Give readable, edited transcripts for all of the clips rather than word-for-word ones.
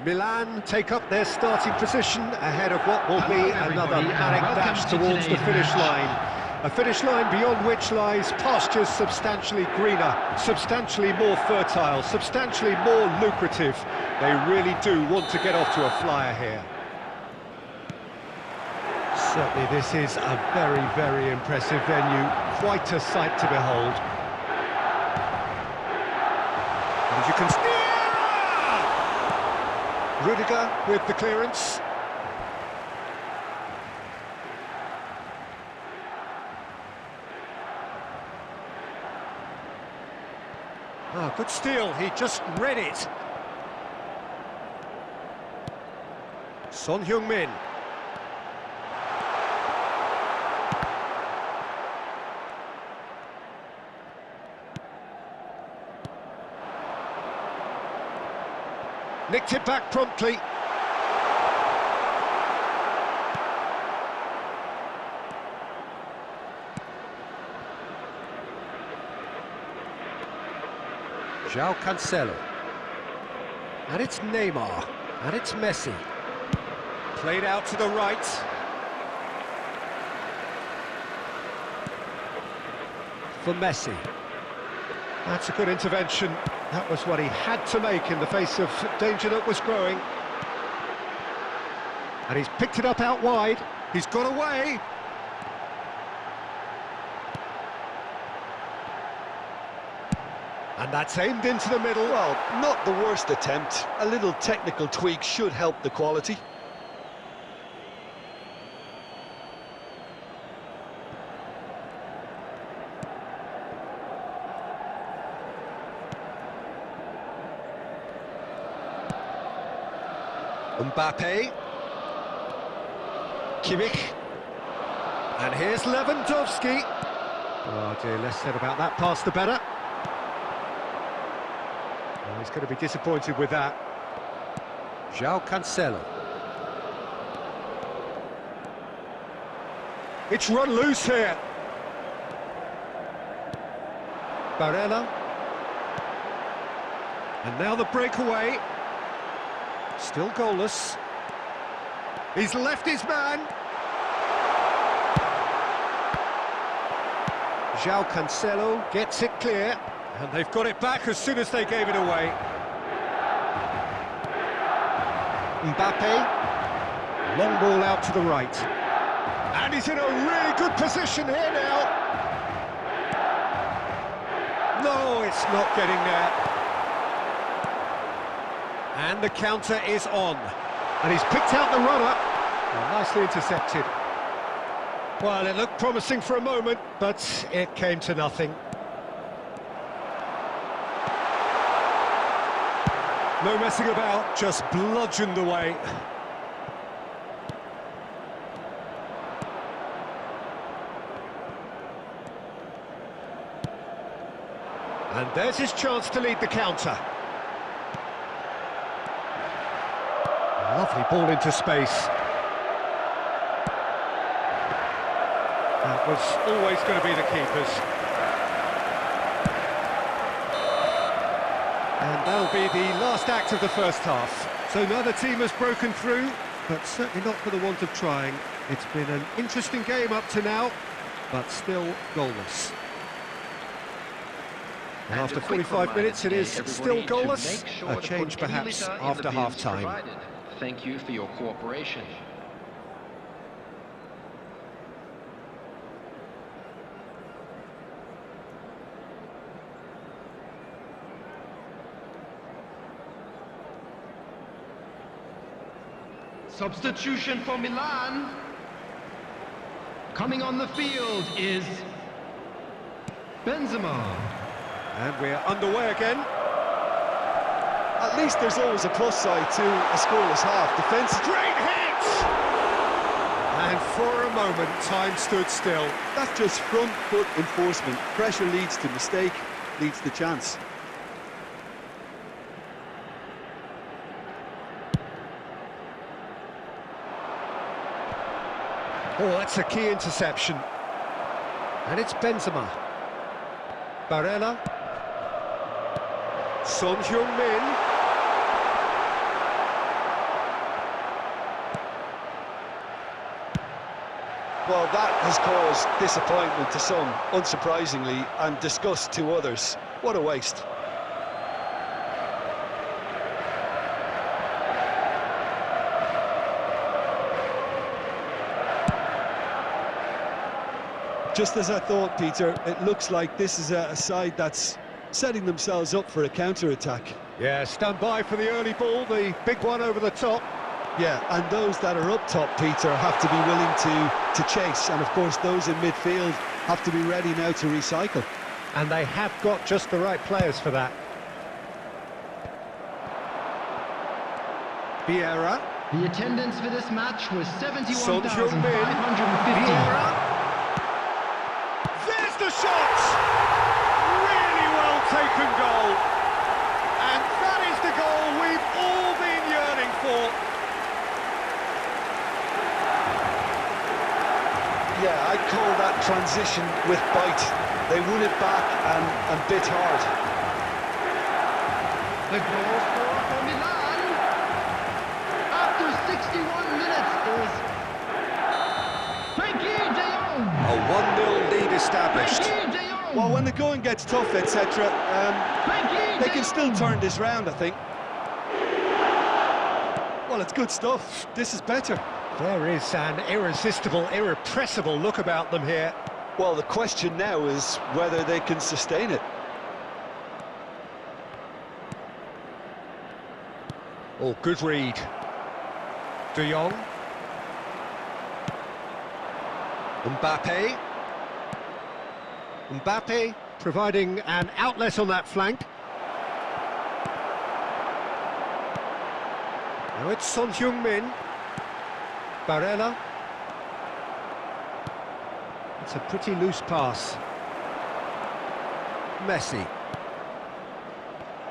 Milan take up their starting position ahead of what will be another manic dash towards the finish line. A finish line beyond which lies pastures substantially greener, substantially more fertile, substantially more lucrative. They really do want to get off to a flyer here. Certainly this is a very, very impressive venue. Quite a sight to behold. And you can see Rudiger with the clearance. Oh, good steal, he just read it. Son Heung-min. Nicked it back promptly. João Cancelo. And it's Neymar. And it's Messi. Played out to the right. For Messi. That's a good intervention. That was what he had to make in the face of danger that was growing. And he's picked it up out wide. He's got away. And that's aimed into the middle. Well, not the worst attempt. A little technical tweak should help the quality. Mbappe. Kimmich. And here's Lewandowski. Oh dear, less said about that pass the better. Oh, he's going to be disappointed with that. João Cancelo. It's run loose here. Barella. And now the breakaway. Still goalless. He's left his man. João Cancelo gets it clear. And they've got it back as soon as they gave it away. Mbappe. Long ball out to the right. And he's in a really good position here now. No, it's not getting there. And the counter is on. And he's picked out the runner. Well, nicely intercepted. Well, it looked promising for a moment, but it came to nothing. No messing about, just bludgeoned away. And there's his chance to lead the counter. Lovely ball into space. That was always going to be the keeper's. And that'll be the last act of the first half. So neither team has broken through, but certainly not for the want of trying. It's been an interesting game up to now, but still goalless. And after 45 minutes it is still goalless. A change perhaps after half-time. Thank you for your cooperation. Substitution for Milan. Coming on the field is Benzema. And we're underway again. At least there's always a plus side to a scoreless half. Defence. Great hit! And for a moment, time stood still. That's just front foot enforcement. Pressure leads to mistake, leads to chance. Oh, that's a key interception. And it's Benzema. Barella. Son Heung-min. Well, that has caused disappointment to some, unsurprisingly, and disgust to others. What a waste. Just as I thought, Peter, it looks like this is a side that's setting themselves up for a counter-attack. Yeah, stand by for the early ball, the big one over the top. Yeah, and those that are up top, Peter, have to be willing to chase. And, of course, those in midfield have to be ready now to recycle. And they have got just the right players for that. Vieira. The attendance for this match was Son 71,550. Vieira. There's the shot! Really well taken goal. And that is the goal we've all been yearning for. Yeah, I'd call that transition with bite. They won it back and bit hard. The goal scorer for Milan after 61 minutes is Frankie de Jong. A 1-0 lead established. Frankie de Jong. Well, when the going gets tough, etc., they can still turn this round, I think. Well, it's good stuff. This is better. There is an irresistible, irrepressible look about them here. Well, the question now is whether they can sustain it. Oh, good read. De Jong. Mbappe. Mbappe providing an outlet on that flank. Now it's Son Heung-min. Barella. It's a pretty loose pass. Messi.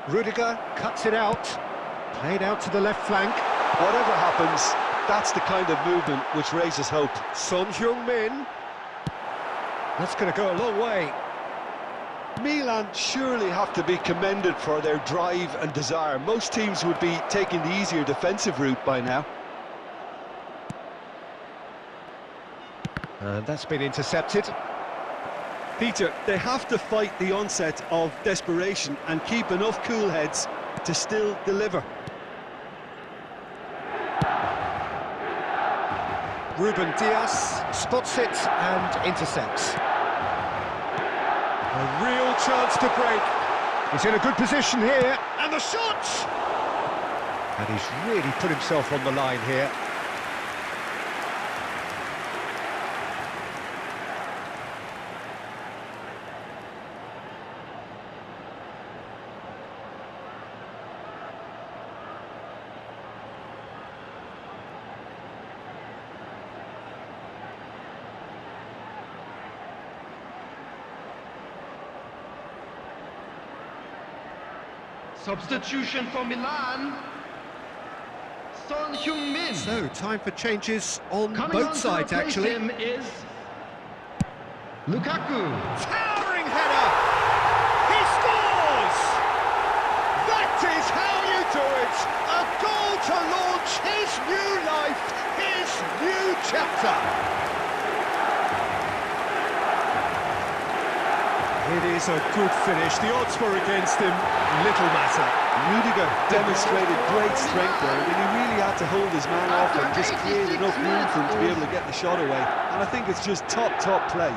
Rudiger cuts it out. Played out to the left flank. Whatever happens, that's the kind of movement which raises hope. Son Heung-min. That's going to go a long way. Milan surely have to be commended for their drive and desire. Most teams would be taking the easier defensive route by now. And that's been intercepted. Peter, they have to fight the onset of desperation and keep enough cool heads to still deliver. Ruben Dias spots it and intercepts. A real chance to break. He's in a good position here, and the shot! And he's really put himself on the line here. Substitution for Milan. Son Heung-min. So, time for changes on Coming both on sides, to replace actually. him is Lukaku. Towering header! He scores! That is how you do it! A goal to launch his new life, his new chapter! It is a good finish. The odds were against him. Little matter. Rudiger demonstrated great strength there. I mean, he really had to hold his man off and just create enough room for him to be able to get the shot away. And I think it's just top play.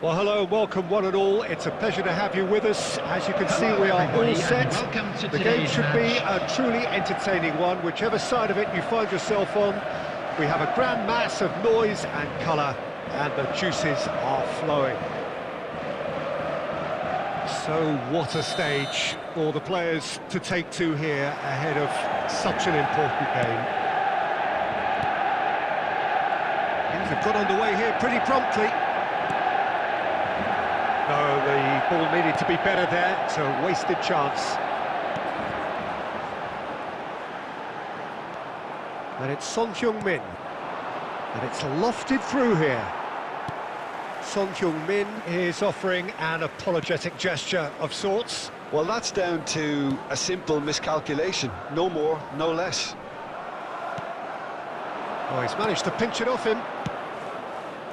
Well, hello and welcome one and all. It's a pleasure to have you with us. As you can see, we are all set. The game should be a truly entertaining one, whichever side of it you find yourself on. We have a grand mass of noise and colour, and the juices are flowing. So what a stage for the players to take to here ahead of such an important game. Things have got underway here pretty promptly. No, the ball needed to be better there. It's a wasted chance. And it's Son Heung-min. And it's lofted through here. Son Heung-min is offering an apologetic gesture of sorts. Well, that's down to a simple miscalculation. No more, no less. Oh, he's managed to pinch it off him.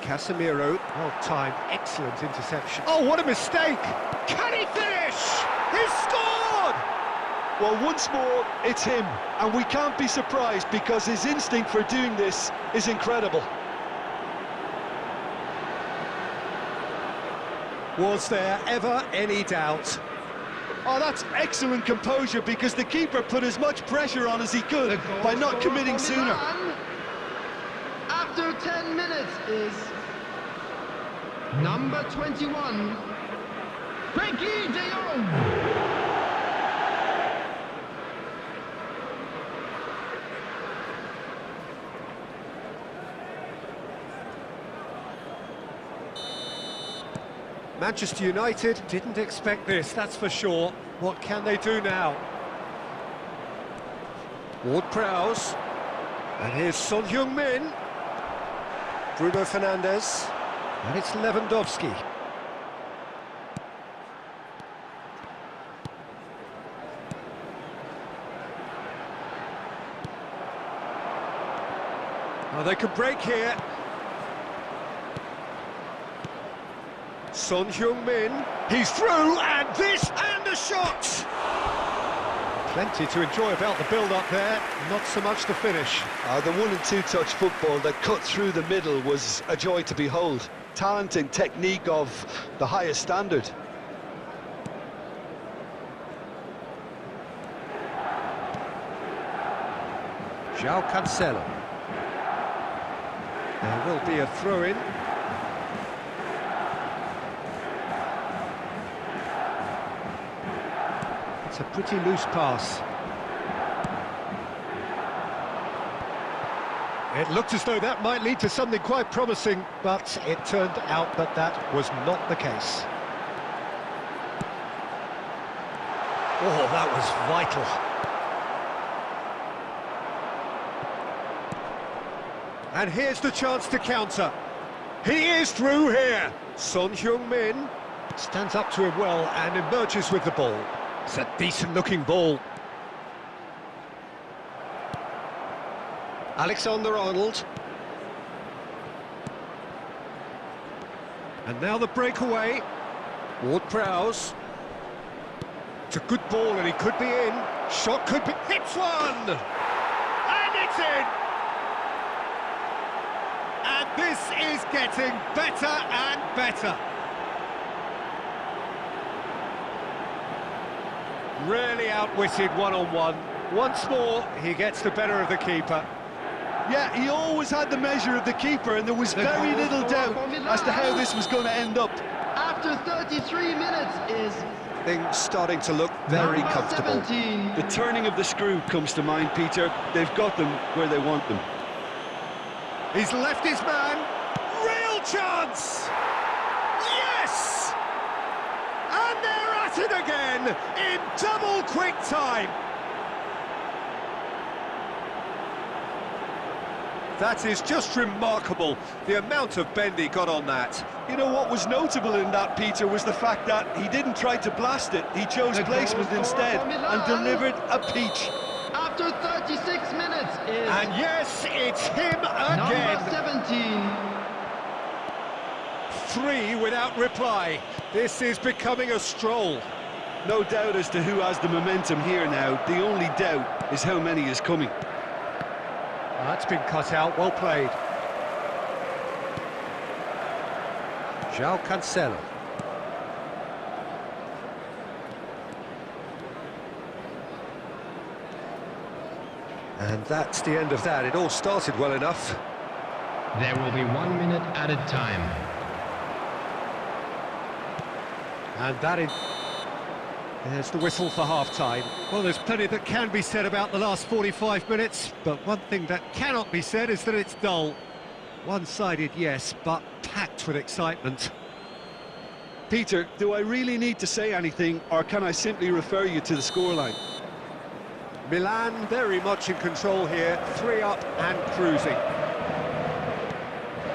Casemiro, well-timed, excellent interception. Oh, what a mistake! Can he finish? He's scored! Well, once more, it's him. And we can't be surprised because his instinct for doing this is incredible. Was there ever any doubt? Oh, that's excellent composure because the keeper put as much pressure on as he could by not committing sooner. After 10 minutes is number 21, Frankie de Jong. Manchester United didn't expect this, that's for sure. What can they do now? Ward-Prowse. And here's Son Heung-min. Bruno Fernandes. And it's Lewandowski. Oh, they could break here. Son Heung-min, he's through, and this, and a shot! Plenty to enjoy about the build-up there, not so much the finish. The 1- and 2-touch football that cut through the middle was a joy to behold. Talent and technique of the highest standard. João Cancelo. There will be a throw-in. It's a pretty loose pass. It looked as though that might lead to something quite promising, but it turned out that that was not the case. Oh, that was vital. And here's the chance to counter. He is through here. Son Heung-min stands up to him well and emerges with the ball. It's a decent-looking ball. Alexander-Arnold. And now the breakaway. Ward-Prowse. It's a good ball and he could be in. Shot could be... Hits one! And it's in! And this is getting better and better. Really outwitted one-on-one. Once more, he gets the better of the keeper. Yeah, he always had the measure of the keeper, and there was very little doubt as to how this was going to end up. After 33 minutes is Things starting to look very number comfortable. 17. The turning of the screw comes to mind, Peter. They've got them where they want them. He's left his man. Real chance! Yes! And they're at it again in double quick time. That is just remarkable, the amount of bend he got on that. You know what was notable in that, Peter, was the fact that he didn't try to blast it. He chose The placement goal instead scorer from and Milan. delivered a peach. After 36 minutes is And yes, it's him number again. 17. 3 without reply. This is becoming a stroll. No doubt as to who has the momentum here now. The only doubt is how many is coming. That's been cut out, well played. João Cancelo. And that's the end of that. It all started well enough. There will be 1 minute added time. And that is... There's the whistle for half-time. Well, there's plenty that can be said about the last 45 minutes, but one thing that cannot be said is that it's dull. One-sided, yes, but packed with excitement. Peter, do I really need to say anything, or can I simply refer you to the scoreline? Milan very much in control here, 3 up and cruising.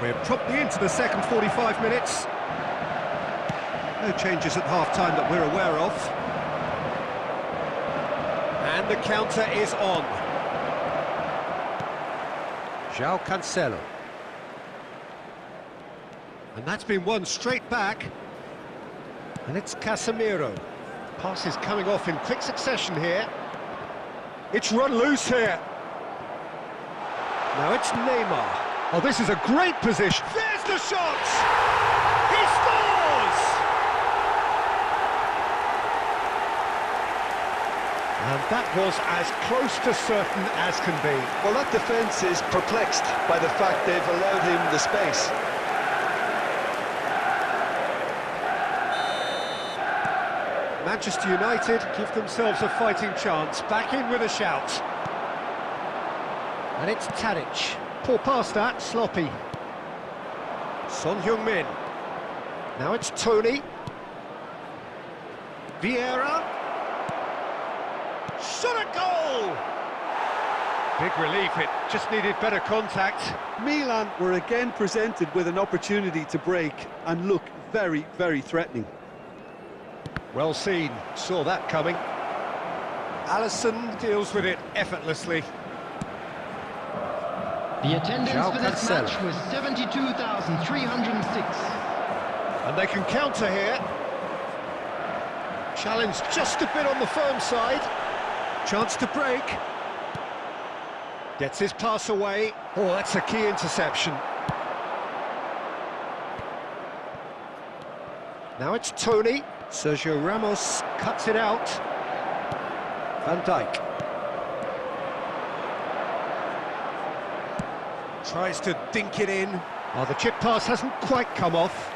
We're promptly into the second 45 minutes. No changes at half-time that we're aware of. And the counter is on. João Cancelo. And that's been won straight back. And it's Casemiro. Passes coming off in quick succession here. It's run loose here. Now it's Neymar. Oh, this is a great position. There's the shot! He scores! And that was as close to certain as can be. Well, that defence is perplexed by the fact they've allowed him the space. Manchester United give themselves a fighting chance. Back in with a shout. And it's Tadic. Poor pass that, sloppy. Son Heung-min. Now it's Tony. Vieira. Shot a goal! Big relief, it just needed better contact. Milan were again presented with an opportunity to break and look very, very threatening. Well seen, saw that coming. Alisson deals with it effortlessly. The attendance João for this Cancelo. match was 72,306. And they can counter here. Challenge just a bit on the firm side. Chance to break. Gets his pass away. Oh, that's a key interception. Now it's Tony. Sergio Ramos cuts it out. Van Dijk. Tries to dink it in. Oh, the chip pass hasn't quite come off.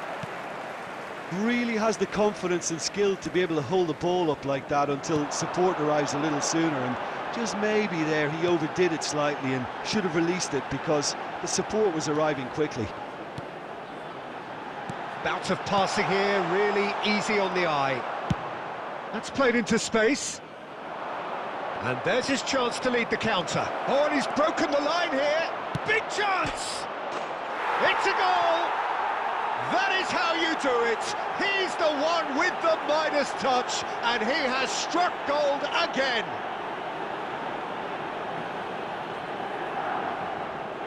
Really has the confidence and skill to be able to hold the ball up like that until support arrives a little sooner, and just maybe there he overdid it slightly and should have released it because the support was arriving quickly. Bout of passing here, really easy on the eye. That's played into space. And there's his chance to lead the counter. Oh, and he's broken the line here. Big chance! It's a goal! That is how you do it. He's the one with the Midas touch, and he has struck gold again.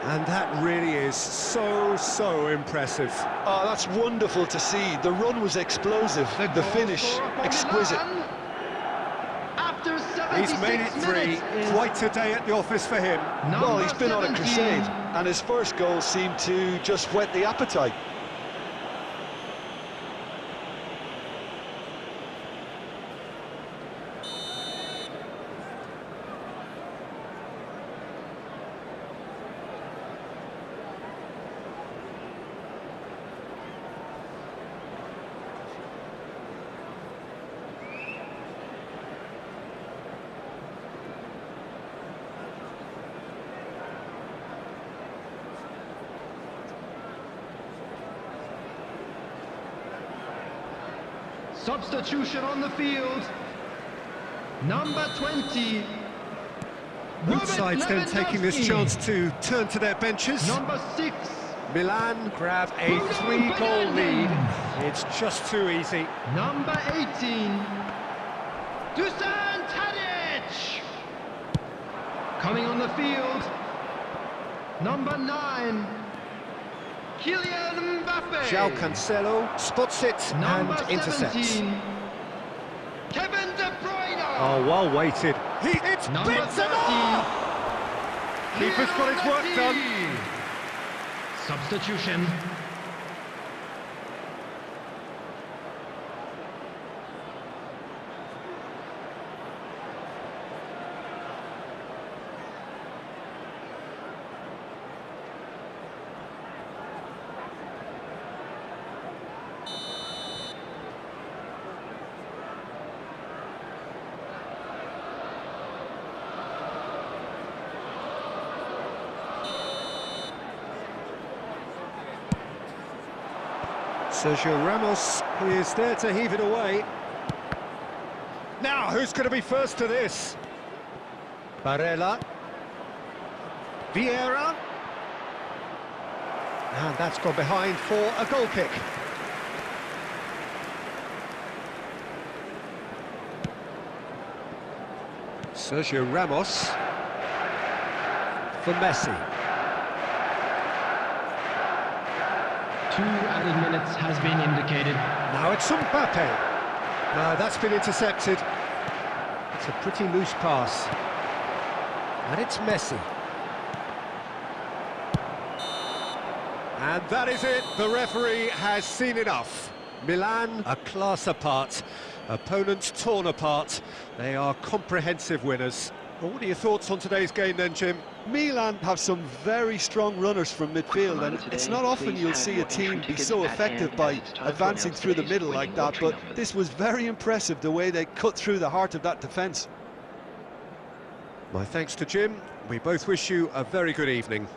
And that really is so impressive. Oh, that's wonderful to see. The run was explosive, the finish exquisite. After He's made it 3. Quite a day at the office for him. Well, he's been on a crusade, and his first goal seemed to just whet the appetite. Substitution on the field. Number 20. Both sides then taking this chance to turn to their benches. Number 6. Milan grab a 3-goal lead. It's just too easy. Number 18. Dusan Tadic. Coming on the field. Number 9. Kylian Mbappe. João Cancelo spots it Number and intercepts. 17. Kevin De Bruyne. Oh, well weighted. It's Number Benzema! 30. Keeper's got his work done. Substitution. Sergio Ramos is there to heave it away. Now, who's going to be first to this? Barella. Vieira. And that's gone behind for a goal kick. Sergio Ramos. For Messi. 2 added minutes has been indicated. Now it's Mbappe. No, that's been intercepted. It's a pretty loose pass. And it's Messi. And that is it. The referee has seen enough. Milan, a class apart. Opponents torn apart. They are comprehensive winners. Well, what are your thoughts on today's game then, Jim? Milan have some very strong runners from midfield, and it's not often you'll see a team be so effective by advancing through the middle like that, but this was very impressive, the way they cut through the heart of that defence. My thanks to Jim. We both wish you a very good evening.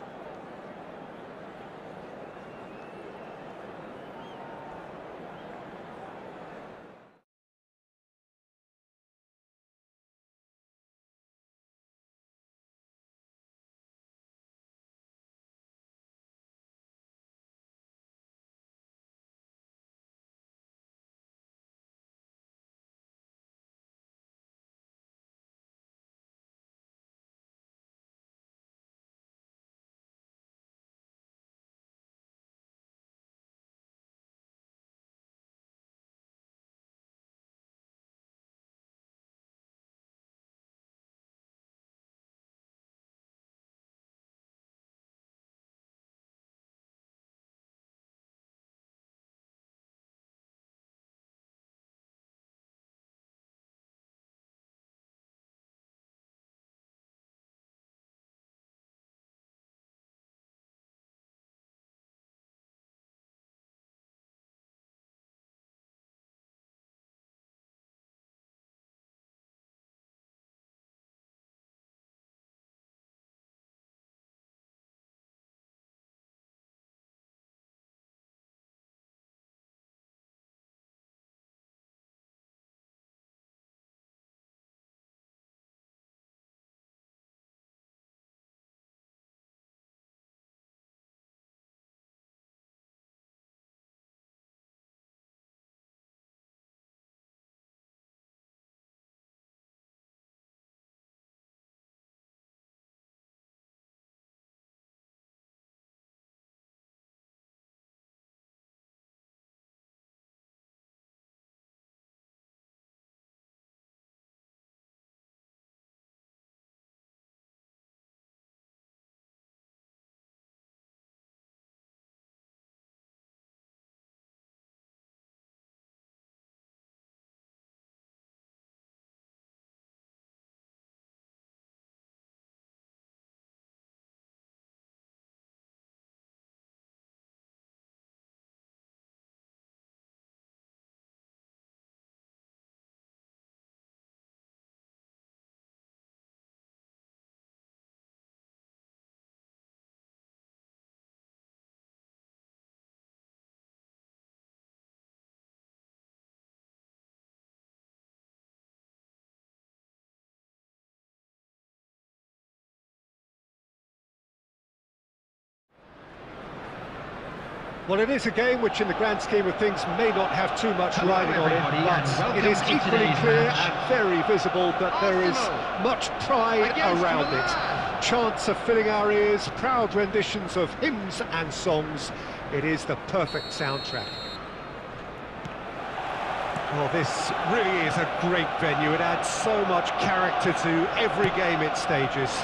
Well, it is a game which, in the grand scheme of things, may not have too much riding on it, but it is equally clear and very visible that there is much pride around it. Chants are filling our ears, proud renditions of hymns and songs. It is the perfect soundtrack. Well, this really is a great venue. It adds so much character to every game it stages.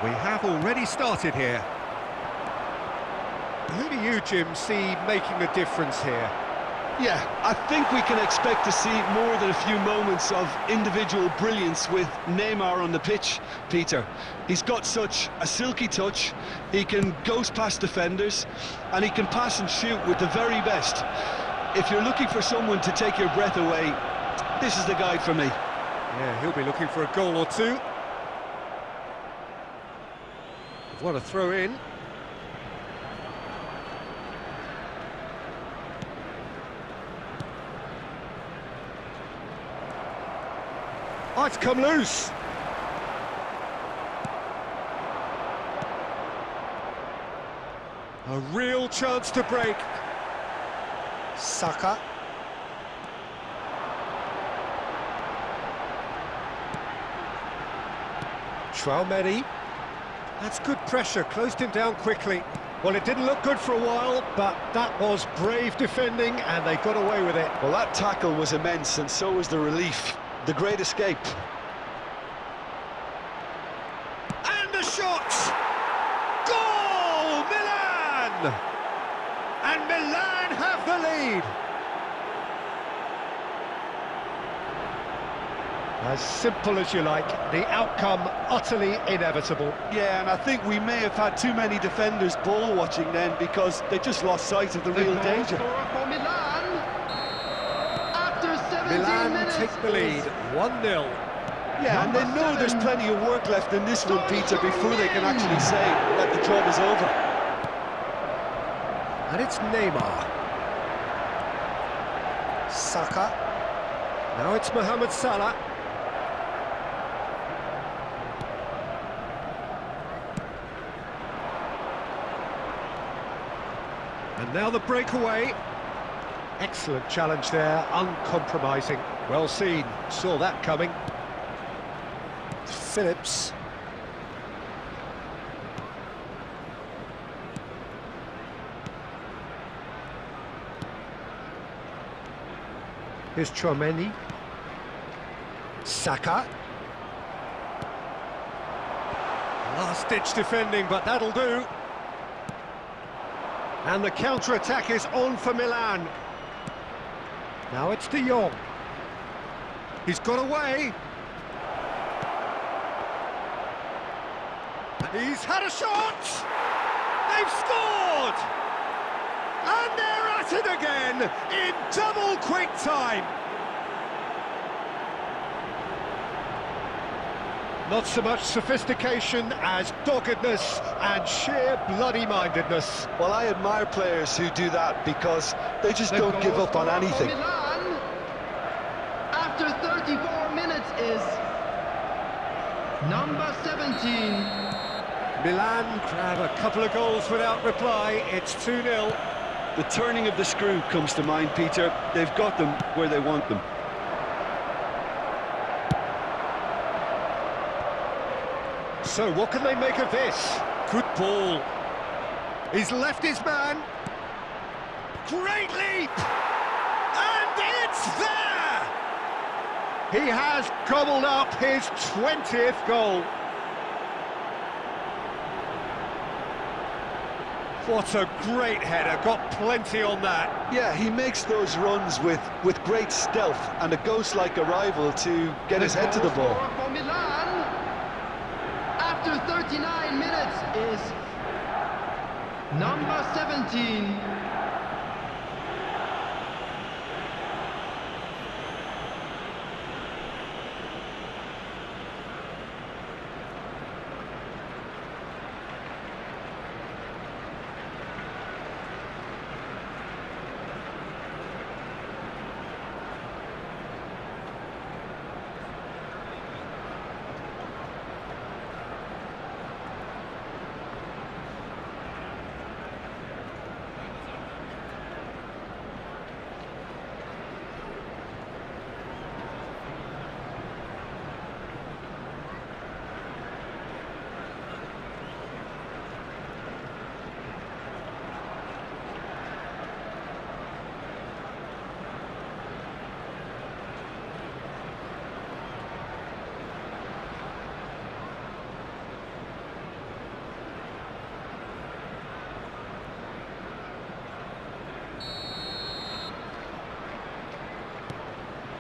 We have already started here. Who do you, Jim, see making the difference here? Yeah, I think we can expect to see more than a few moments of individual brilliance with Neymar on the pitch, Peter. He's got such a silky touch, he can ghost past defenders, and he can pass and shoot with the very best. If you're looking for someone to take your breath away, this is the guy for me. Yeah, he'll be looking for a goal or two. What a throw in. Oh, it's come loose. A real chance to break. Saka. Traumeri. That's good pressure, closed him down quickly. Well, it didn't look good for a while, but that was brave defending, and they got away with it. Well, that tackle was immense, and so was the relief. The great escape. And the shot! Goal! Milan! And Milan have the lead. As simple as you like, the outcome utterly inevitable. Yeah, and I think we may have had too many defenders ball watching then because they just lost sight of the real goal danger. scorer for Milan. After 17 Milan minutes take the lead, 1-0. Yeah, and they know there's plenty of work left in this one, Peter, before they can actually say that the job is over. And it's Neymar. Saka. Now it's Mohamed Salah. And now the breakaway. Excellent challenge there, uncompromising. Well seen, saw that coming. Phillips. Here's Traumeri. Saka. Last-ditch defending, but that'll do. And the counter-attack is on for Milan. Now it's De Jong. He's got away. And he's had a shot! They've scored! And they're at it again in double quick time. Not so much sophistication as doggedness and sheer bloody-mindedness. Well, I admire players who do that because they just don't give up on anything. Milan, after 34 minutes, is number 17. Milan grab a couple of goals without reply. It's 2-0. The turning of the screw comes to mind, Peter. They've got them where they want them. So what can they make of this? Good ball. He's left his man. Great leap! And it's there! He has gobbled up his 20th goal. What a great header, got plenty on that. Yeah, he makes those runs with great stealth and a ghost-like arrival to get his head to the ball. Scorer for Milan, after 39 minutes, is number 17.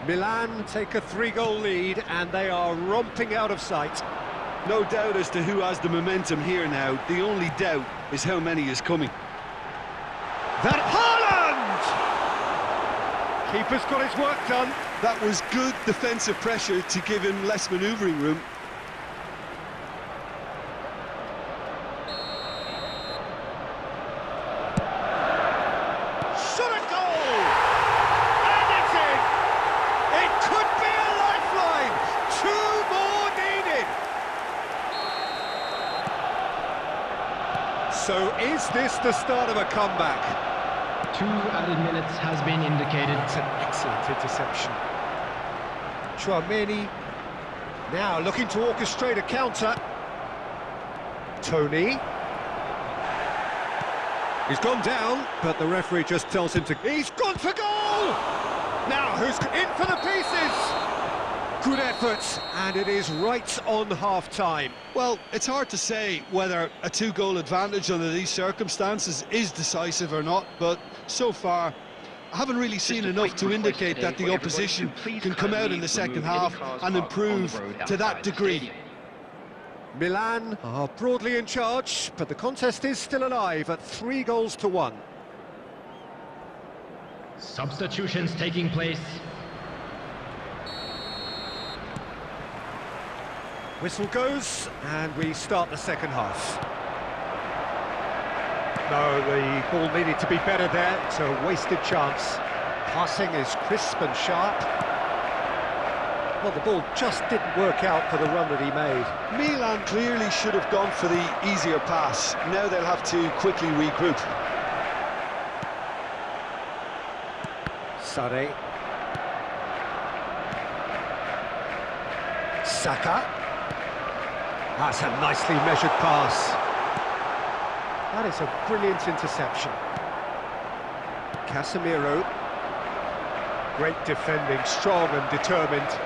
Milan take a 3-goal lead and they are romping out of sight. No doubt as to who has the momentum here now. The only doubt is how many is coming. That Haaland! Keeper's got his work done. That was good defensive pressure to give him less manoeuvring room. Shot a goal! And it's in! It could be a lifeline! 2 So is this the start of a comeback? 2 added minutes has been indicated. It's an excellent interception. Chouameni now looking to orchestrate a counter. Tony. He's gone down, but the referee just tells him to... He's gone for goal! Now, who's in for the pieces? Good effort, and it is right on half-time. Well, it's hard to say whether a 2-goal advantage under these circumstances is decisive or not, but so far I haven't really seen enough to indicate that the opposition can come out in the second half and improve to that degree. Milan are broadly in charge, but the contest is still alive at 3-1. Substitutions taking place. Whistle goes, and we start the second half. No, the ball needed to be better there. It's a wasted chance. Passing is crisp and sharp. Well, the ball just didn't work out for the run that he made. Milan clearly should have gone for the easier pass. Now they'll have to quickly regroup. Sane. Saka. That's a nicely measured pass. That is a brilliant interception. Casemiro. Great defending, strong and determined.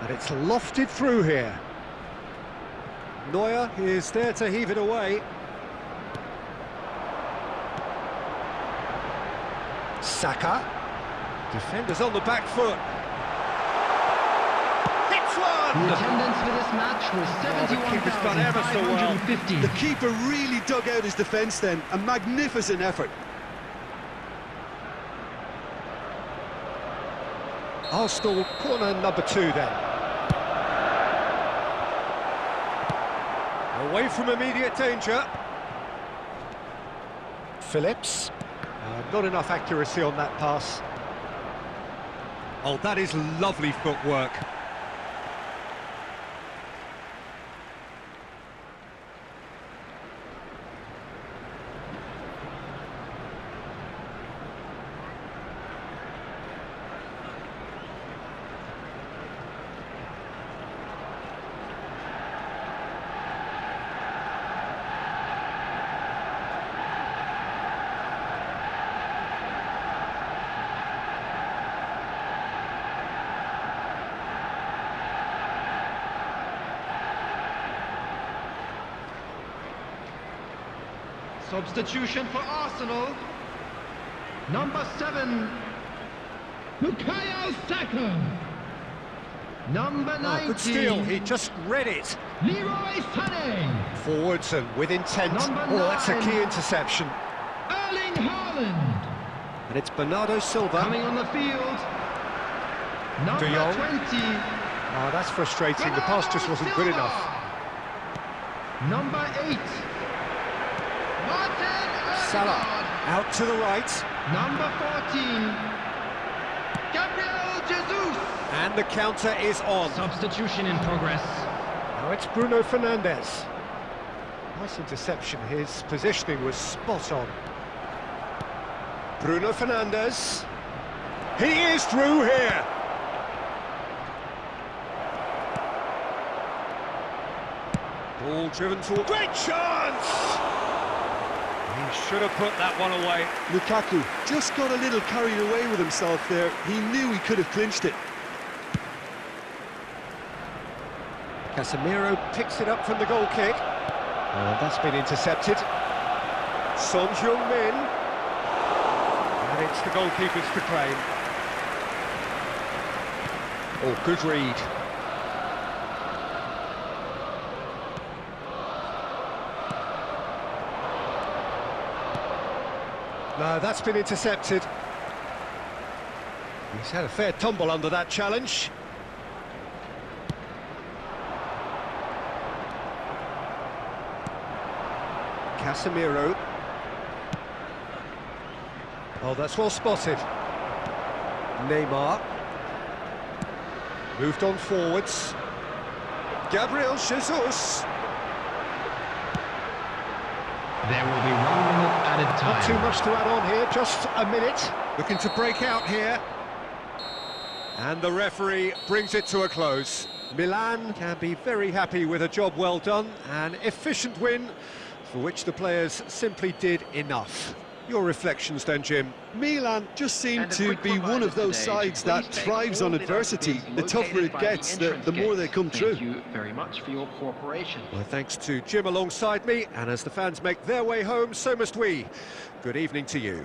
And it's lofted through here. Neuer is there to heave it away. Saka. Defenders on the back foot. Hits one! The attendance for this match was the keeper's done ever so well. 71,550. The keeper really dug out his defence then. A magnificent effort. Arsenal corner number 2 then. Away from immediate danger. Phillips. Not enough accuracy on that pass. Oh, that is lovely footwork. Substitution for Arsenal. Number 7, Bukayo Saka. Number 19, Good steal, he just read it. Leroy Sané. Forwards and with intent. Number That's a 9. key interception. Erling Haaland. And it's Bernardo Silva. Coming on the field. Number De Jong. 20, Oh, that's frustrating. The pass just wasn't good enough. number 8, Martin Salah Odegaard. out to the right. Number 14, Gabriel Jesus. And the counter is on. Substitution in progress. Now it's Bruno Fernandes. Nice interception. His positioning was spot on. Bruno Fernandes. He is through here. Ball driven toward... Great chance! He should have put that one away. Lukaku just got a little carried away with himself there. He knew he could have clinched it. Casemiro picks it up from the goal kick. That's been intercepted. Son Heung-min. And it's the goalkeeper's to claim. Oh, good read. No, that's been intercepted. He's had a fair tumble under that challenge. Casemiro. Oh, that's well spotted. Neymar. Moved on forwards. Gabriel Jesus. There will be 1 minute added time. Not too much to add on here, just a minute. Looking to break out here. And the referee brings it to a close. Milan can be very happy with a job well done, an efficient win for which the players simply did enough. Your reflections then, Jim? Milan just seem to be one of those sides that thrives on adversity. The tougher it gets, the more they come through. Thank you very much for your cooperation. Well, thanks to Jim alongside me, and as the fans make their way home, so must we. Good evening to you.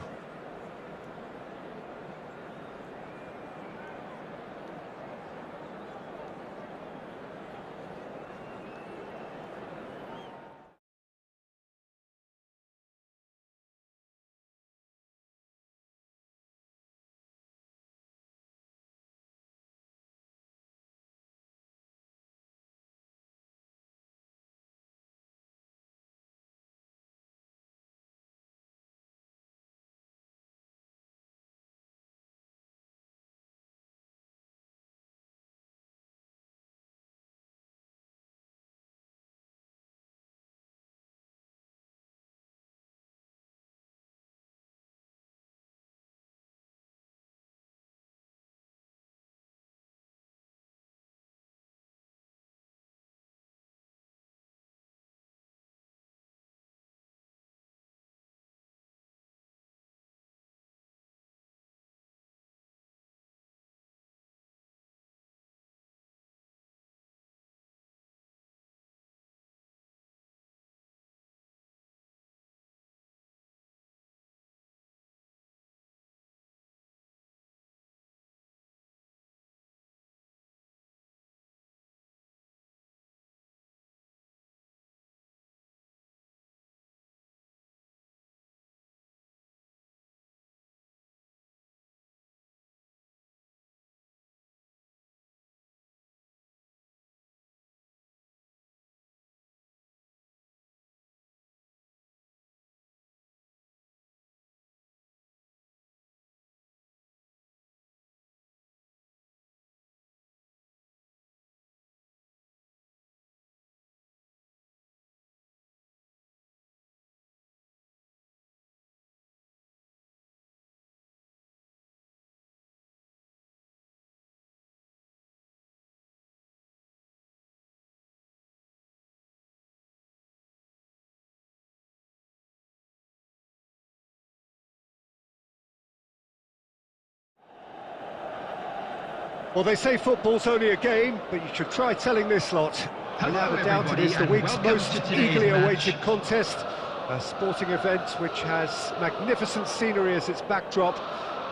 Well, they say football's only a game, but you should try telling this lot. Hello, Without a doubt, it everybody, is the and week's welcome most to today's eagerly match. awaited contest. A sporting event which has magnificent scenery as its backdrop.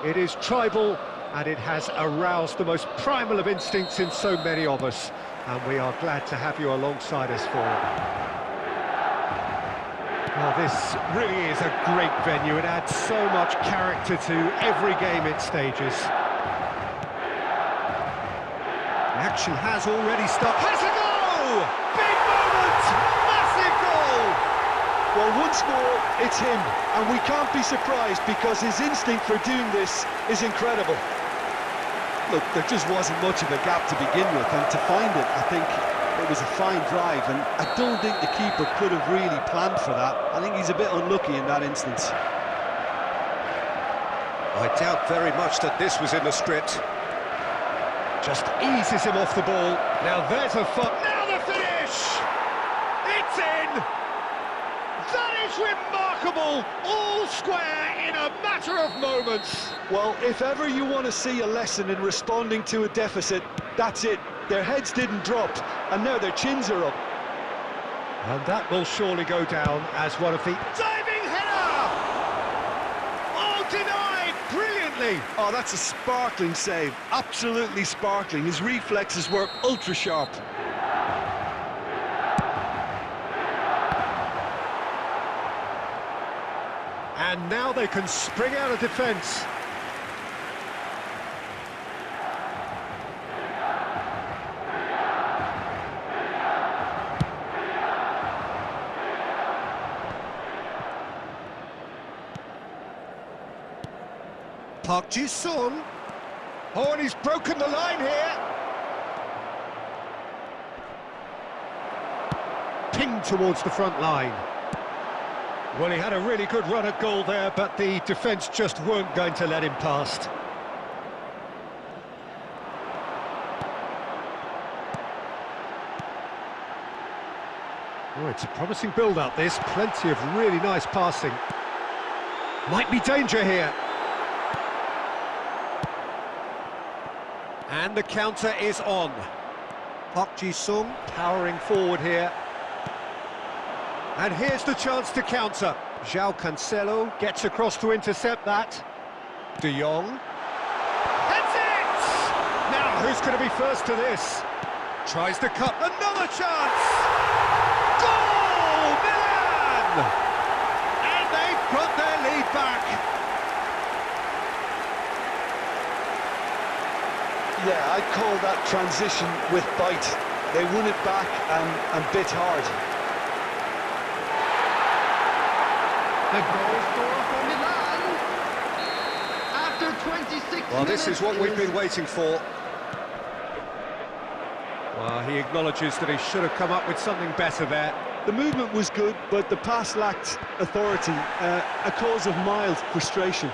It is tribal, and it has aroused the most primal of instincts in so many of us. And we are glad to have you alongside us for it. Well, this really is a great venue. It adds so much character to every game it stages. The action has already started. Has a goal! Big moment! Massive goal! Well, once more, it's him, and we can't be surprised because his instinct for doing this is incredible. Look, there just wasn't much of a gap to begin with, and to find it, I think it was a fine drive, and I don't think the keeper could have really planned for that. I think he's a bit unlucky in that instance. I doubt very much that this was in the script. Just eases him off the ball. Now there's a foot. Now the finish! It's in! That is remarkable! All square in a matter of moments. Well, if ever you want to see a lesson in responding to a deficit, that's it. Their heads didn't drop, and now their chins are up. And that will surely go down as one of the... Diving header! Oh, denied brilliantly! Oh, that's a sparkling save. Absolutely sparkling. His reflexes were ultra-sharp. And now they can spring out of defence. Park Ji-sung. Oh, and he's broken the line here. Pinged towards the front line. Well, he had a really good run at goal there, but the defence just weren't going to let him past. Oh, it's a promising build-up, this. Plenty of really nice passing. Might be danger here. And the counter is on. Park Ji-sung powering forward here. And here's the chance to counter. João Cancelo gets across to intercept that. De Jong. That's it! Now, who's going to be first to this? Tries to cut. Another chance! Goal! Milan! And they've got their lead back. Yeah, I'd call that transition with bite. They won it back and bit hard. The goal scorer for Milan. After 26 minutes... Well, this is what we've been waiting for. Well, he acknowledges that he should have come up with something better there. The movement was good, but the pass lacked authority, a cause of mild frustration.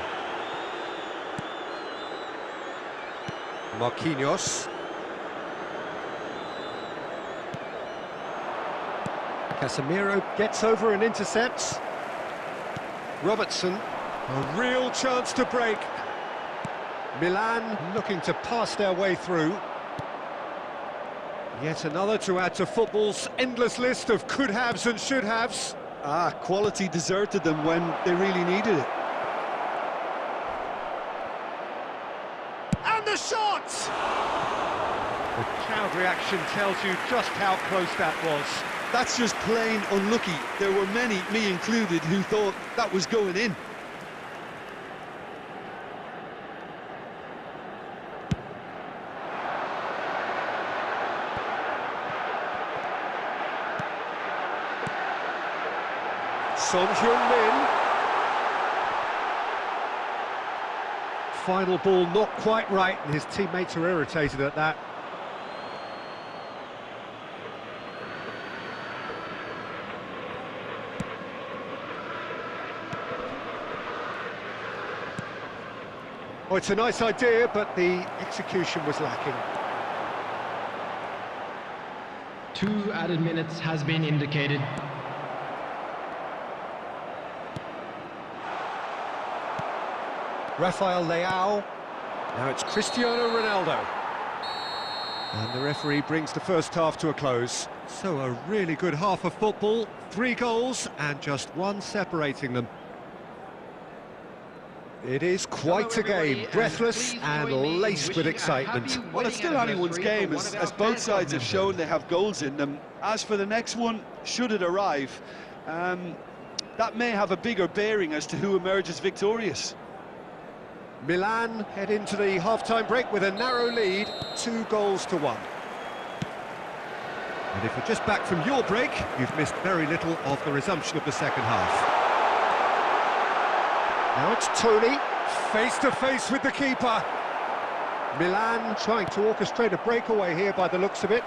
Marquinhos. Casemiro gets over and intercepts. Robertson, a real chance to break. Milan looking to pass their way through. Yet another to add to football's endless list of could-haves and should-haves. Quality deserted them when they really needed it. And the shot! The crowd reaction tells you just how close that was. That's just plain unlucky. There were many, me included, who thought that was going in. Son Heung-min. Final ball not quite right, and his teammates are irritated at that. Oh, it's a nice idea, but the execution was lacking. 2 added minutes has been indicated. Rafael Leao. Now it's Cristiano Ronaldo. And the referee brings the first half to a close. So a really good half of football, 3 goals and just 1 separating them. It is quite a game, breathless and laced with excitement. Well, it's still anyone's game, as both sides have shown they have goals in them. As for the next one, should it arrive, that may have a bigger bearing as to who emerges victorious. Milan head into the half-time break with a narrow lead, 2 goals to 1. And if you're just back from your break, you've missed very little of the resumption of the second half. Now it's Tony, face-to-face with the keeper. Milan trying to orchestrate a breakaway here by the looks of it.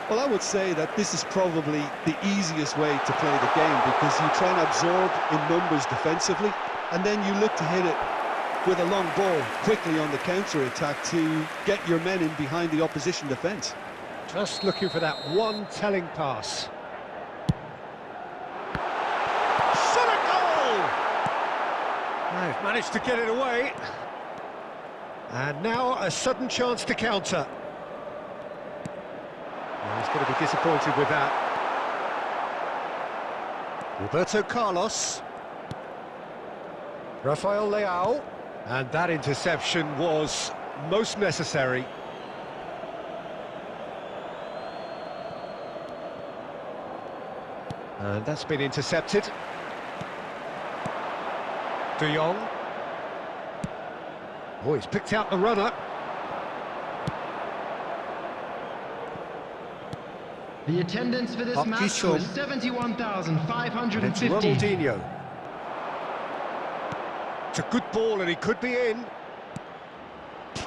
Well, I would say that this is probably the easiest way to play the game, because you try and absorb in numbers defensively, and then you look to hit it with a long ball quickly on the counter-attack to get your men in behind the opposition defence. Just looking for that one telling pass. Shot a goal! They've managed to get it away. And now a sudden chance to counter. Well, he's going to be disappointed with that. Roberto Carlos. Rafael Leao. And that interception was most necessary. And that's been intercepted. De Jong. Oh, he's picked out the runner. The attendance for this match was 71,550. Ronaldinho. It's a good ball and he could be in.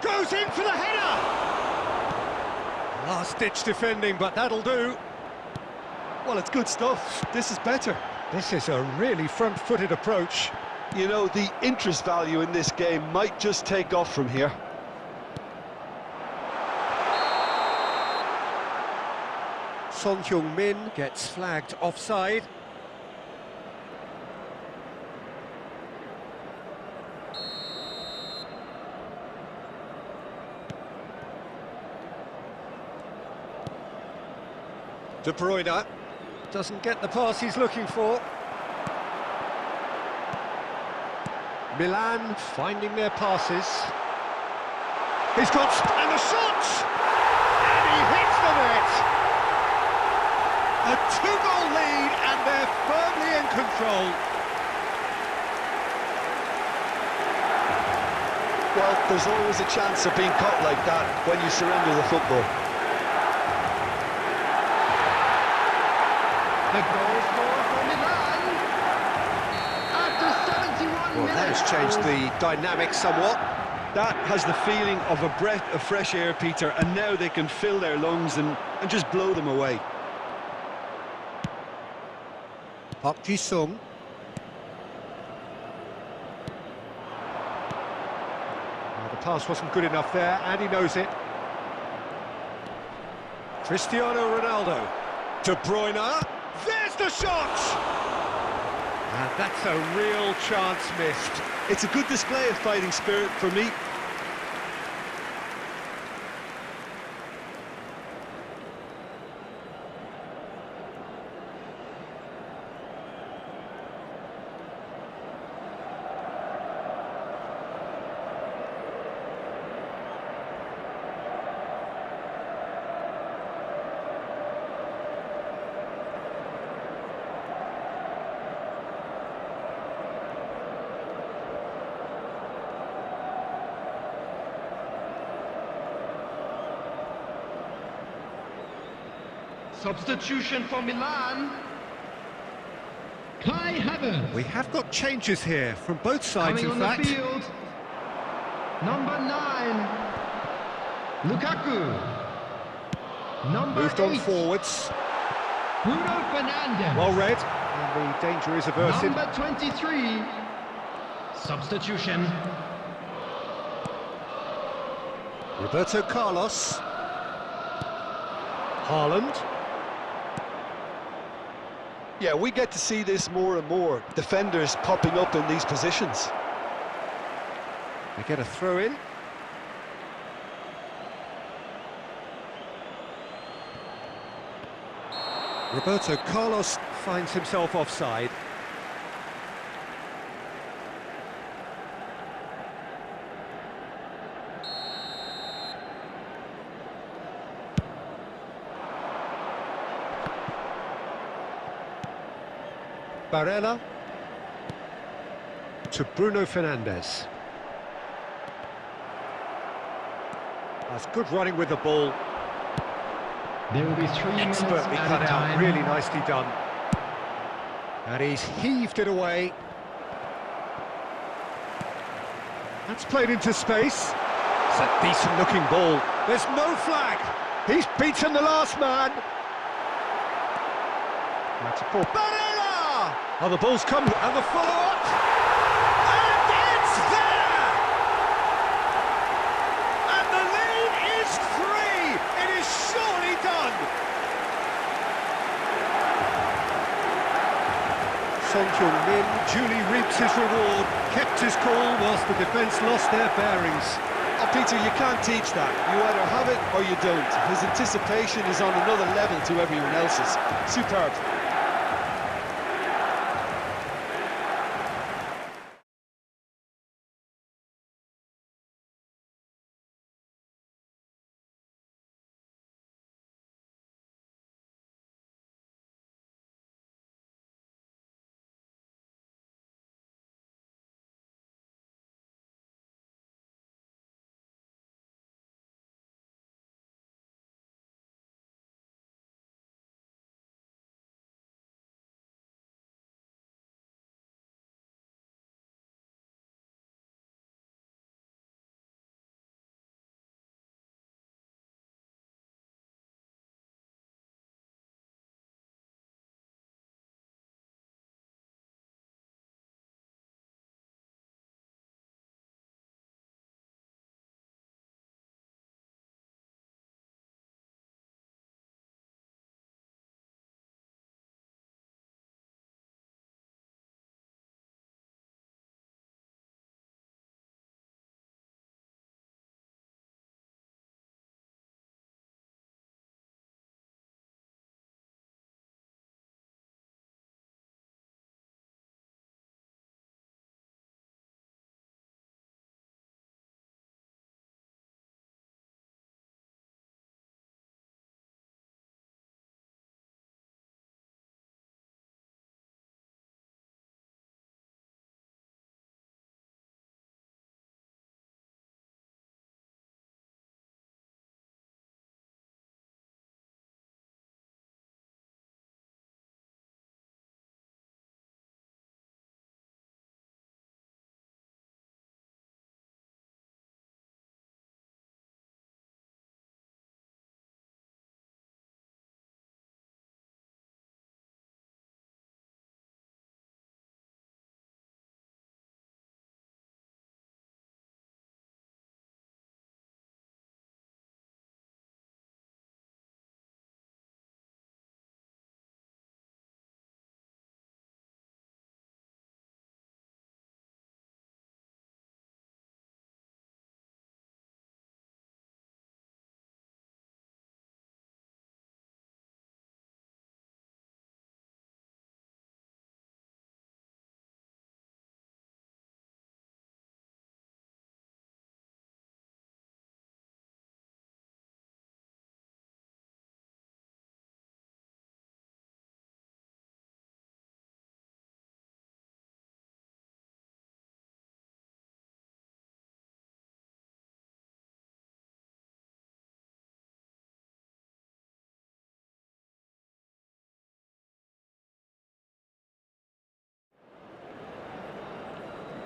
Goes in for the header! Last-ditch defending, but that'll do. Well, it's good stuff. This is better. This is a really front-footed approach. You know, the interest value in this game might just take off from here. Son Heung-min gets flagged offside. De Bruyne doesn't get the pass he's looking for. Milan finding their passes. He's got... and the shot! And he hits the net! A two-goal lead and they're firmly in control. Well, there's always a chance of being caught like that when you surrender the football. The goal scorer for Milan. After 71 Well, minutes. that has changed the dynamic somewhat. That has the feeling of a breath of fresh air, Peter, and now they can fill their lungs and just blow them away. Park Ji-sung. The pass wasn't good enough there, and he knows it. Cristiano Ronaldo. De Bruyne. There's the shot! And that's a real chance missed. It's a good display of fighting spirit for me. Substitution for Milan. Kai Havertz. We have got changes here from both sides, Coming in on fact. the field. Number 9. Lukaku. Number Moved 8. on forwards. Bruno Fernandes. Well read. And the danger is averted. Number 23. Substitution. Roberto Carlos. Haaland. Yeah, we get to see this more and more. Defenders popping up in these positions. They get a throw in. Roberto Carlos finds himself offside. Barella to Bruno Fernandes. That's good running with the ball. There will be 3 minutes Expertly cut added out, time. really nicely done. And he's heaved it away. That's played into space. It's a decent looking ball. There's no flag. He's beaten the last man. That's a poor Barella! Oh, the ball's come and the follow-up. And it's there! And the lead is 3. It is surely done. Son Heung-min duly reaps his reward, kept his cool whilst the defence lost their bearings. Oh, Peter, you can't teach that. You either have it or you don't. His anticipation is on another level to everyone else's. Superb.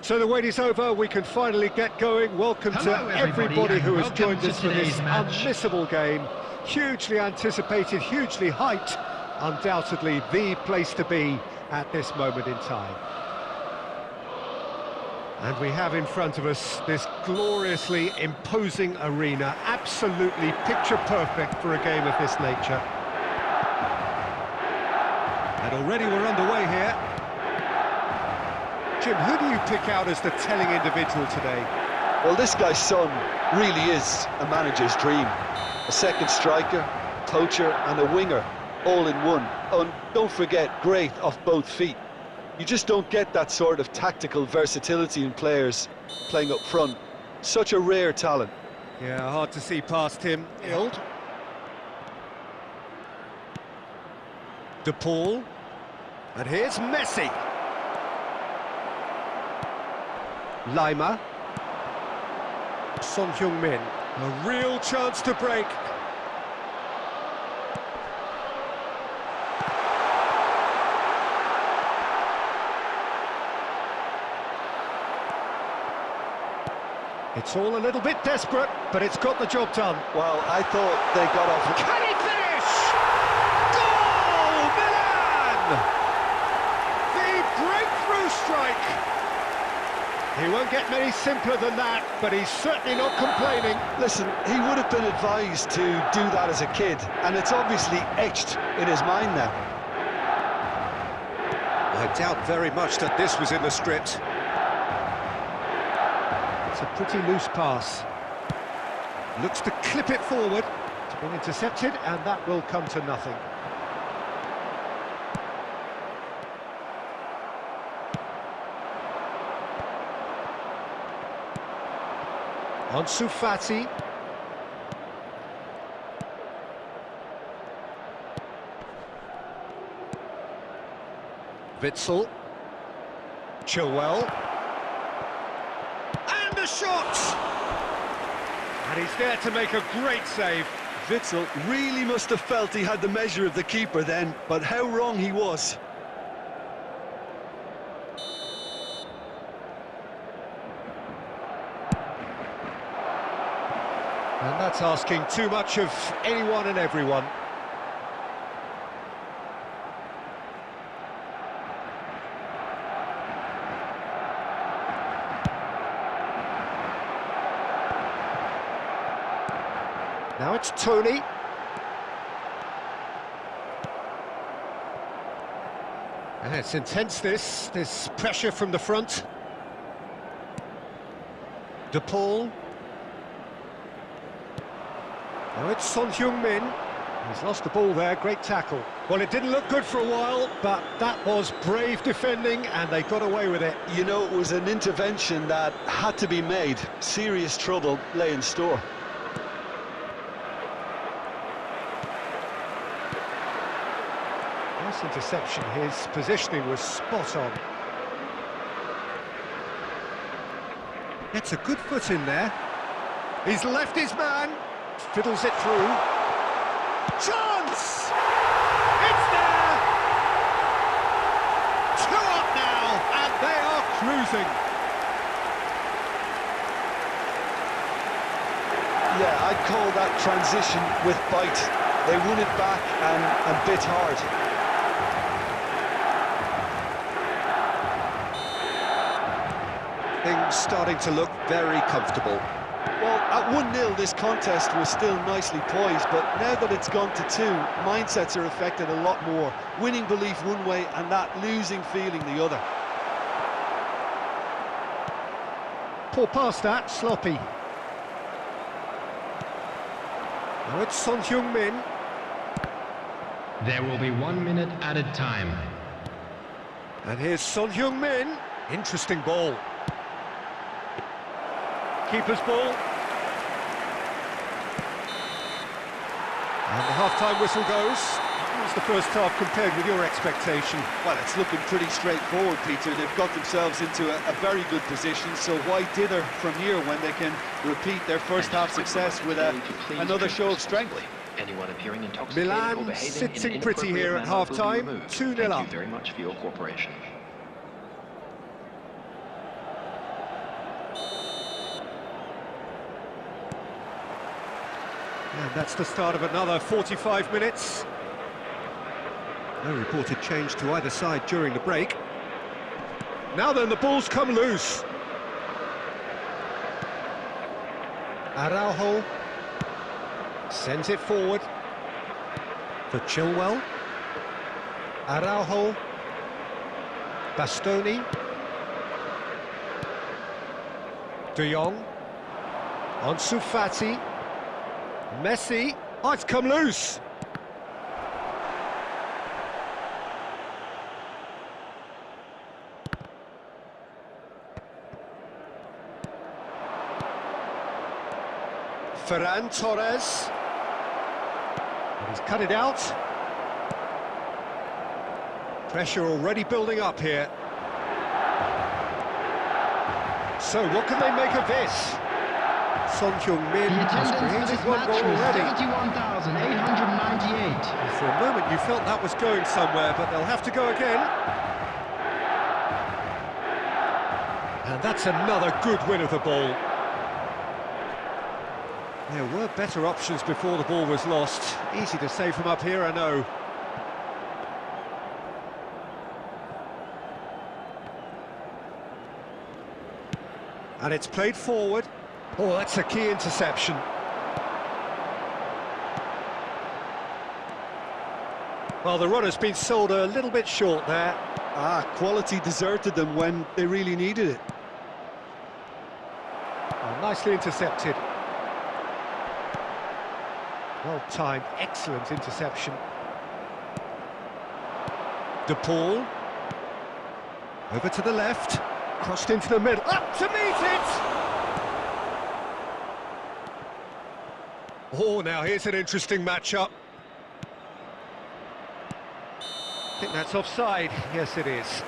So the wait is over, we can finally get going. Welcome Hello, to everybody, everybody who and has joined welcome us to for this today's match. unmissable game. Hugely anticipated, hugely hyped. Undoubtedly the place to be at this moment in time. And we have in front of us this gloriously imposing arena, absolutely picture perfect for a game of this nature. And already we're underway here. Jim, who do you pick out as the telling individual today? Well, this guy's son really is a manager's dream. A second striker, poacher and a winger, all in one. Oh, and don't forget, great off both feet. You just don't get that sort of tactical versatility in players playing up front. Such a rare talent. Yeah, hard to see past him. Ild. De Paul. And here's Messi. Lima. Son Heung-min. A real chance to break. It's all a little bit desperate, but it's got the job done. Well, I thought they got off... Can he finish? Goal! Milan! The breakthrough strike! He won't get many simpler than that, but he's certainly not complaining. Listen, he would have been advised to do that as a kid, and it's obviously etched in his mind now. I doubt very much that this was in the script. It's a pretty loose pass. Looks to clip it forward. It's been intercepted, and that will come to nothing. Ansu Fati. Witsel. Chilwell. And the shot! And he's there to make a great save. Witsel really must have felt he had the measure of the keeper then, but how wrong he was. And that's asking too much of anyone and everyone. Now it's Tony. And it's intense, this pressure from the front. De Paul. Now it's Son Heung-min. He's lost the ball there, great tackle. Well, it didn't look good for a while, but that was brave defending, and they got away with it. You know, it was an intervention that had to be made. Serious trouble lay in store. Nice interception, his positioning was spot on. Gets a good foot in there. He's left his man. Fiddles it through. Chance! It's there! 2 up now, and they are cruising. Yeah, I'd call that transition with bite. They won it back and bit hard. Things starting to look very comfortable. Well, at 1-0, this contest was still nicely poised, but now that it's gone to 2, mindsets are affected a lot more. Winning belief one way and that losing feeling the other. Poor pass that, sloppy. Now it's Son Heung-min. There will be 1 minute added time. And here's Son Heung-min. Interesting ball. Keeper's ball. And the half-time whistle goes. How's the first half compared with your expectation? Well, it's looking pretty straightforward, Peter. They've got themselves into a very good position, so why dither from here when they can repeat their first half success with another show of strength? Anyone appearing intoxicated or Milan behaving sitting in an pretty here at inappropriate manner will be half-time, removed. 2-0 Thank up. you very much for your cooperation. And that's the start of another 45 minutes. No reported change to either side during the break. Now then, the ball's come loose. Araujo sends it forward for Chilwell. Araujo, Bastoni, De Jong, Ansu Fati, Messi. Oh, it's come loose. Ferran Torres. And he's cut it out. Pressure already building up here. So what can they make of this? Son Heung-min The has attendance for this created one match goal was already. 71,898. For a moment you felt that was going somewhere, but they'll have to go again. And that's another good win of the ball. There were better options before the ball was lost. Easy to say from up here, I know. And it's played forward. Oh, that's a key interception. Well, the run has been sold a little bit short there. Quality deserted them when they really needed it. Oh, nicely intercepted. Well timed, excellent interception. De Paul. Over to the left. Crossed into the middle. Up to meet it! Oh, now here's an interesting matchup. I think that's offside. Yes, it is.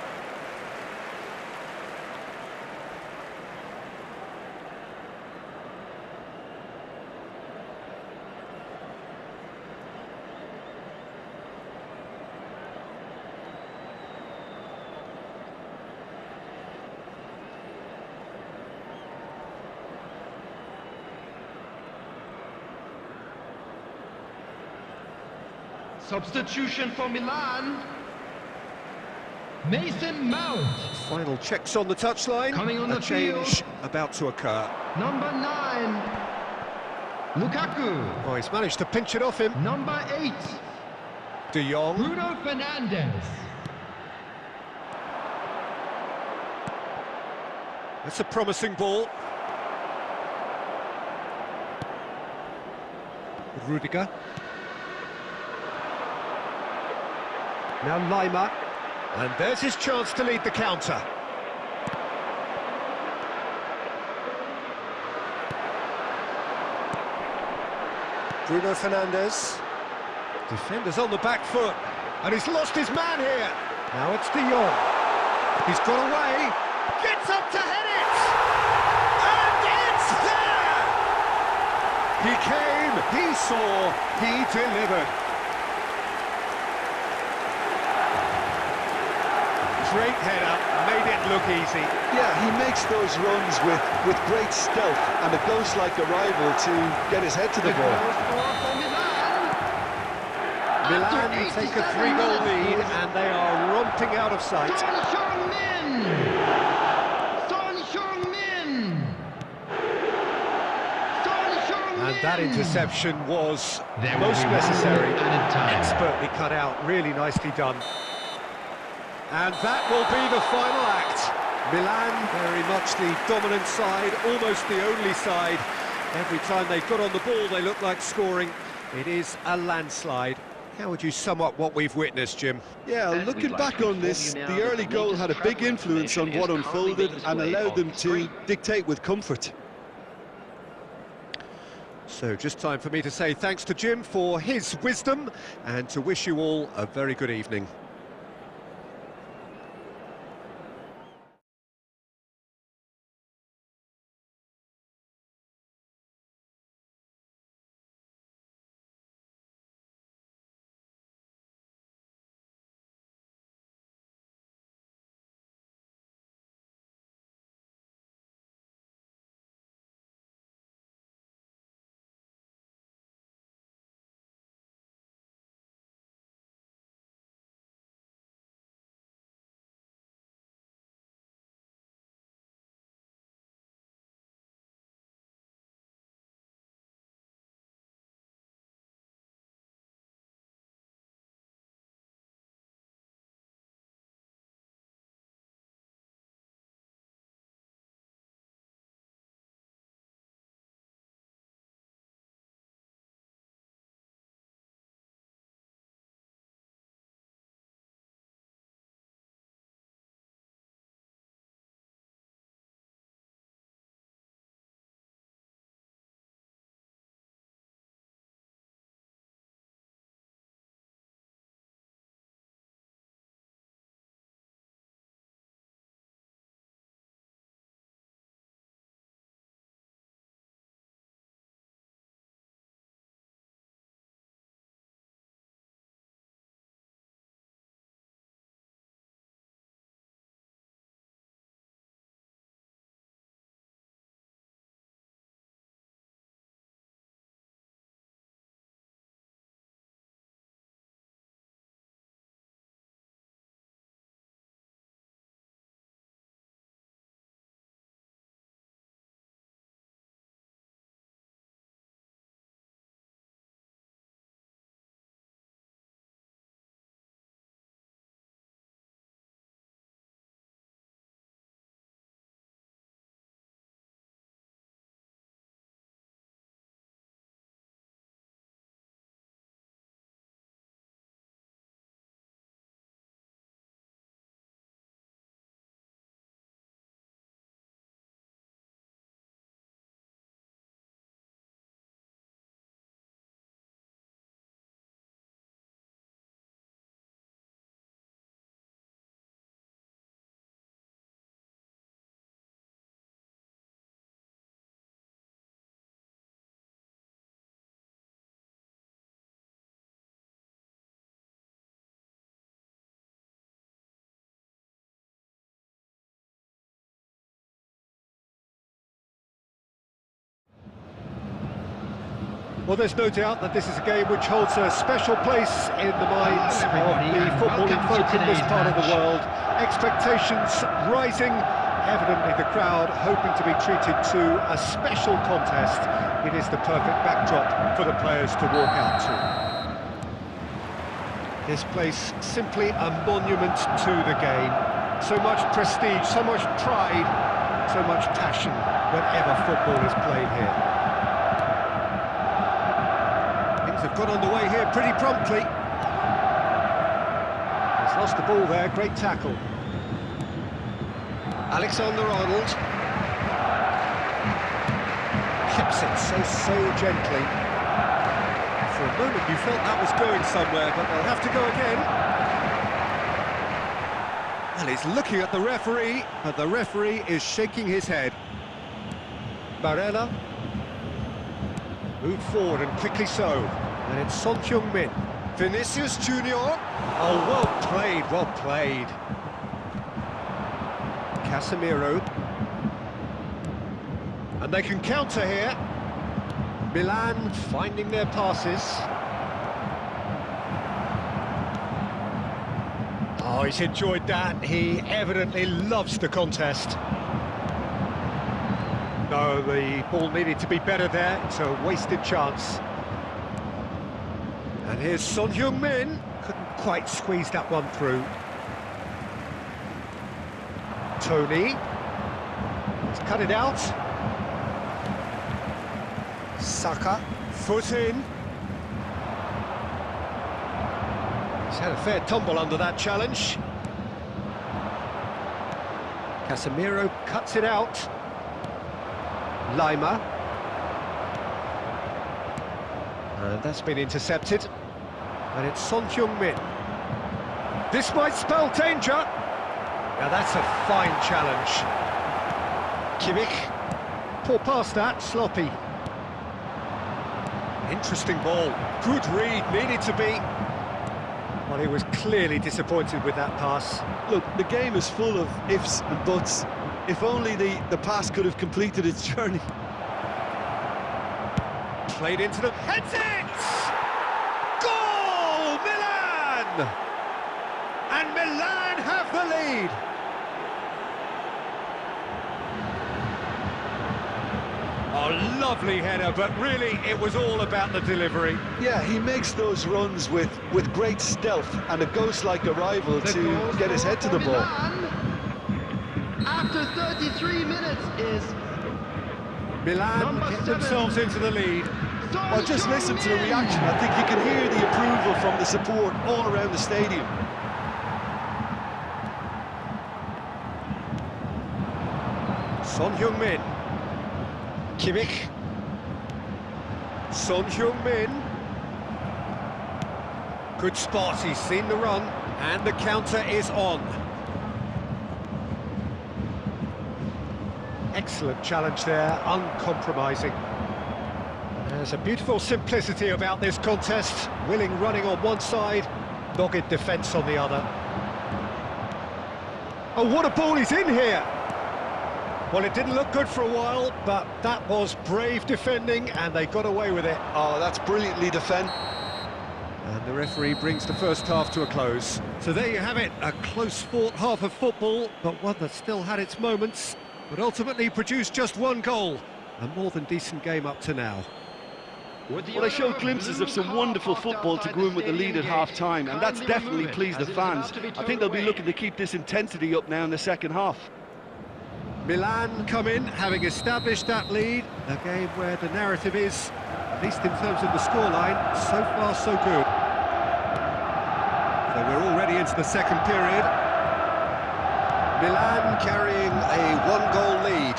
Substitution for Milan. Mason Mount. Final checks on the touchline. Coming on a the change field. about to occur. Number 9. Lukaku. Oh, he's managed to pinch it off him. Number 8. De Jong. Bruno Fernandes. That's a promising ball. Rudiger. Now Lima. And there's his chance to lead the counter. Bruno Fernandes. Defenders on the back foot. And he's lost his man here. Now it's De Jong. He's got away. Gets up to head it. And it's there! He came, he saw, he delivered. Great header, made it look easy. Yeah, he makes those runs with great stealth and a ghost-like arrival to get his head to the ball. Milan take a 3-goal lead and they are romping out of sight. Son Heung-min. Son Heung-min. Son Heung-min. And that interception was There will most be necessary. one added time. Expertly cut out, really nicely done. And that will be the final act. Milan, very much the dominant side, almost the only side. Every time they've got on the ball, they look like scoring. It is a landslide. How would you sum up what we've witnessed, Jim? Yeah, looking back on this, the early goal had a big influence on what unfolded and allowed them to dictate with comfort. So just time for me to say thanks to Jim for his wisdom and to wish you all a very good evening. Well, there's no doubt that this is a game which holds a special place in the minds of the footballing folk in this part of the world. Expectations rising, evidently the crowd hoping to be treated to a special contest. It is the perfect backdrop for the players to walk out to. This place simply a monument to the game. So much prestige, so much pride, so much passion whenever football is played here. Things have got underway here pretty promptly. He's lost the ball there, great tackle. Alexander-Arnold keeps it so gently. For a moment you felt that was going somewhere, but they'll have to go again. Well, he's looking at the referee, but the referee is shaking his head. Barella moved forward, and quickly so. And it's Son Heung-min. Vinicius Junior. Oh, well played, well played. Casemiro. And they can counter here. Milan finding their passes. Oh, he's enjoyed that. He evidently loves the contest. No, the ball needed to be better there. It's a wasted chance. And here's Son Heung-min. Couldn't quite squeeze that one through. Tony. He's cut it out. Saka. Foot in. He's had a fair tumble under that challenge. Casemiro cuts it out. Lima. And that's been intercepted. And it's Son Heung-min. This might spell danger. Now that's a fine challenge. Kimmich. Poor pass that, sloppy. Interesting ball. Good read, needed to be. Well, he was clearly disappointed with that pass. Look, the game is full of ifs and buts. If only the pass could have completed its journey. Played into the... Heads it! Goal! Milan! And Milan have the lead! Oh, lovely header, but really it was all about the delivery. Yeah, he makes those runs with great stealth and a ghost-like arrival to get his head to the ball. After 33 minutes is Milan get themselves into the lead. Well, just listen to the reaction. I think you can hear the approval from the support all around the stadium. Son Heung-min. Kimmich. Son Heung-min. Good spot, he's seen the run, and the counter is on. Excellent challenge there, uncompromising. There's a beautiful simplicity about this contest. Willing running on one side, dogged defence on the other. Oh, what a ball he's in here! Well, it didn't look good for a while, but that was brave defending, and they got away with it. Oh, that's brilliantly defended. And the referee brings the first half to a close. So there you have it, a close-fought half of football, but one that still had its moments, but ultimately produced just one goal. A more than decent game up to now. Well, they showed glimpses of some wonderful football to go in with the lead at half-time, and that's definitely pleased the fans. I think they'll be looking to keep this intensity up now in the second half. Milan come in, having established that lead, a game where the narrative is, at least in terms of the scoreline, so far so good. So we're already into the second period. Milan carrying a one-goal lead.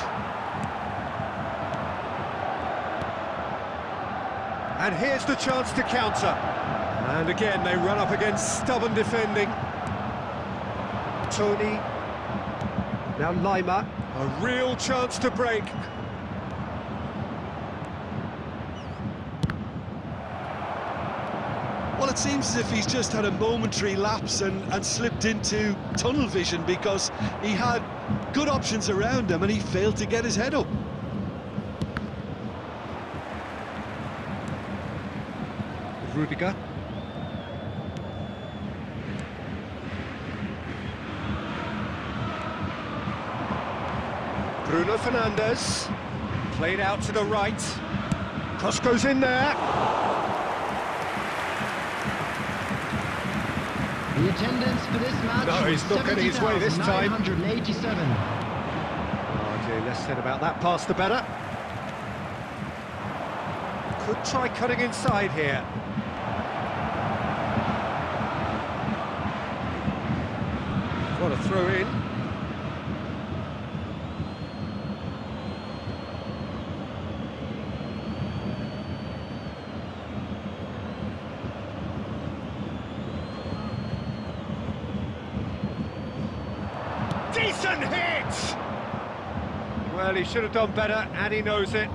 And here's the chance to counter. And again, they run up against stubborn defending. Tony. Now Lima. A real chance to break. Well, it seems as if he's just had a momentary lapse and slipped into tunnel vision, because he had good options around him and he failed to get his head up. Rudiger. Bruno Fernandes. Played out to the right. Cross goes in there. The attendance for this match No, he's not getting his way this time. 70,987. Oh dear, less said about that pass the better. Could try cutting inside here. What a throw in. Decent hit! Well, he should have done better, and he knows it.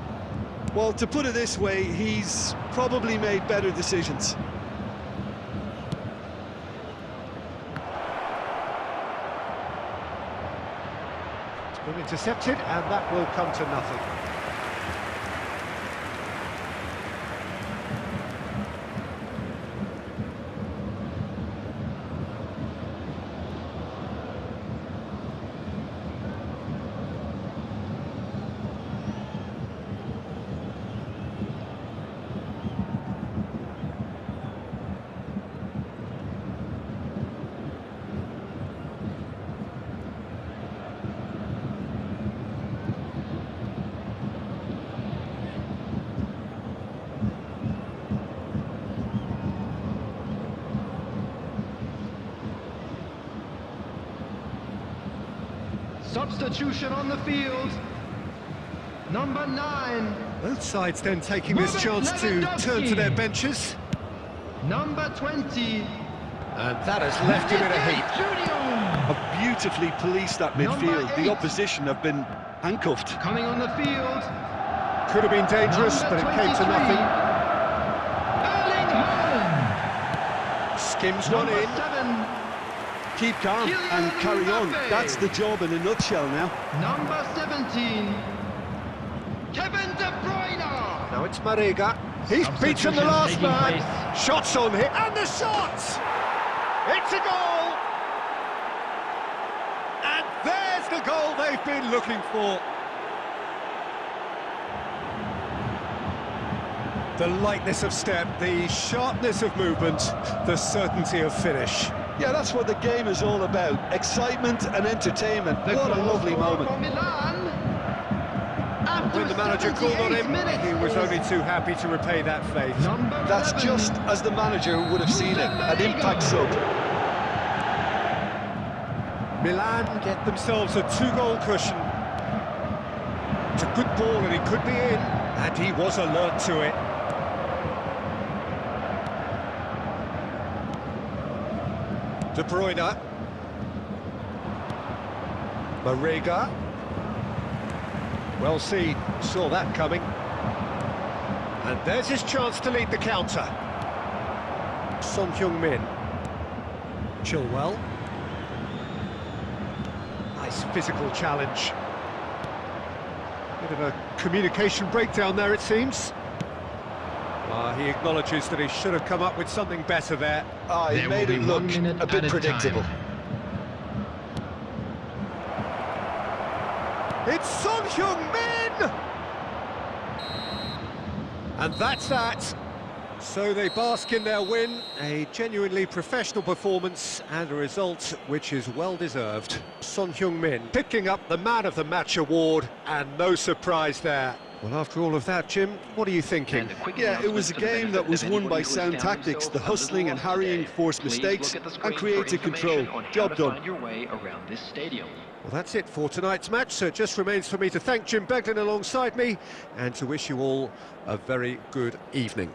Well, to put it this way, he's probably made better decisions. It's been intercepted, and that will come to nothing. Substitution on the field. Number 9. Both sides then taking this chance to turn to their benches. Number 20. And that has left him in a heap. Have beautifully policed that midfield. Number The 8. opposition have been handcuffed. Coming on the field. Could have been dangerous, but it came to nothing. Erling Haaland. Skims one Number in. 7. Keep calm and carry on. That's the job in a nutshell now. Number 17. Kevin De Bruyne. Now it's Marega. He's beaten the last Substitution man. taking place. Shots on hit, and the shot! It's a goal! And there's the goal they've been looking for. The lightness of step, the sharpness of movement, the certainty of finish. Yeah, that's what the game is all about. Excitement and entertainment. The What a goal lovely scorer moment. for Milan. After When the manager called on 78 him, minutes, he was only too happy to repay that faith. Number That's 11. just as the manager would have seen it. An impact sub. Milan get themselves a 2-goal cushion. It's a good ball and he could be in, and he was alert to it. De Bruyne. Marega. Well seen, saw that coming. And there's his chance to lead the counter. Son Heung-min. Chilwell. Nice physical challenge. Bit of a communication breakdown there, it seems. He acknowledges that he should have come up with something better there. He There made will it be look 1 minute a bit at a predictable. time. It's Son Heung-min! And that's that. So they bask in their win, a genuinely professional performance and a result which is well-deserved. Son Heung-min picking up the Man of the Match award, and no surprise there. Well, after all of that, Jim, what are you thinking? Yeah, it was a game that was won by sound tactics. The hustling and harrying forced mistakes and created control. Job done. Well, that's it for tonight's match, so it just remains for me to thank Jim Beglin alongside me and to wish you all a very good evening.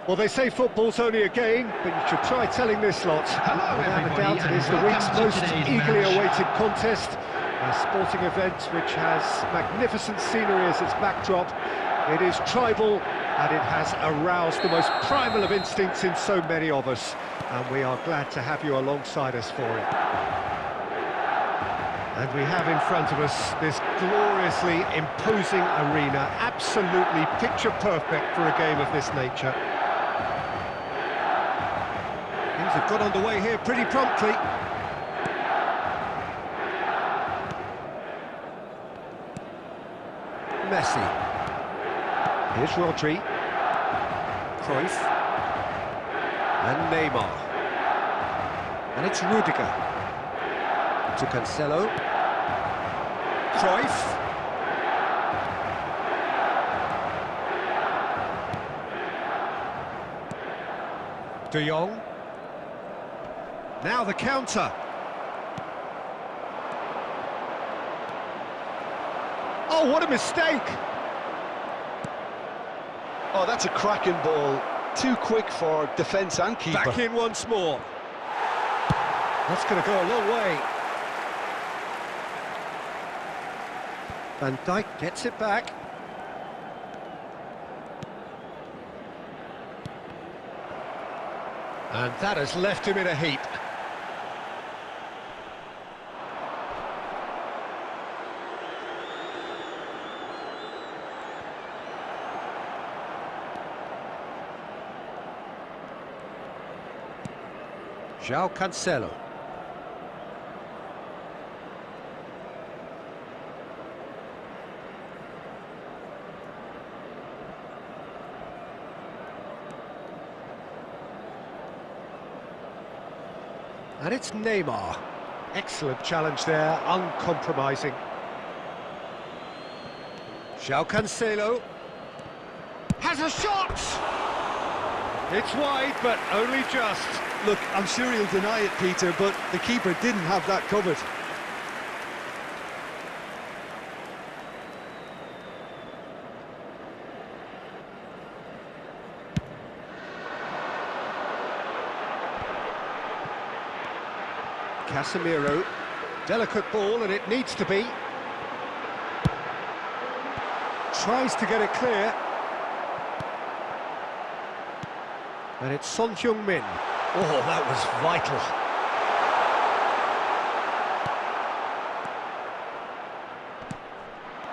Well, they say football's only a game, but you should try telling this lot. Hello, Without a everybody, doubt, it and is the week's welcome to most today's eagerly match. awaited contest. A sporting event which has magnificent scenery as its backdrop. It is tribal, and it has aroused the most primal of instincts in so many of us. And we are glad to have you alongside us for it. And we have in front of us this gloriously imposing arena, absolutely picture perfect for a game of this nature. Things have got underway here pretty promptly. Messi. Here's Rodri. Cruyff. And Neymar. And it's Rudiger. To Cancelo. Cruyff. De Jong. Now the counter. Oh, what a mistake! Oh, that's a cracking ball. Too quick for defence and keeper. Back in once more. That's going to go a long way. Van Dijk gets it back. And that has left him in a heap. João Cancelo. And it's Neymar. Excellent challenge there, uncompromising. João Cancelo has a shot! It's wide, but only just. Look, I'm sure he'll deny it, Peter, but the keeper didn't have that covered. Casemiro, delicate ball, and it needs to be. Tries to get it clear. And it's Son Heung-min. Oh, that was vital.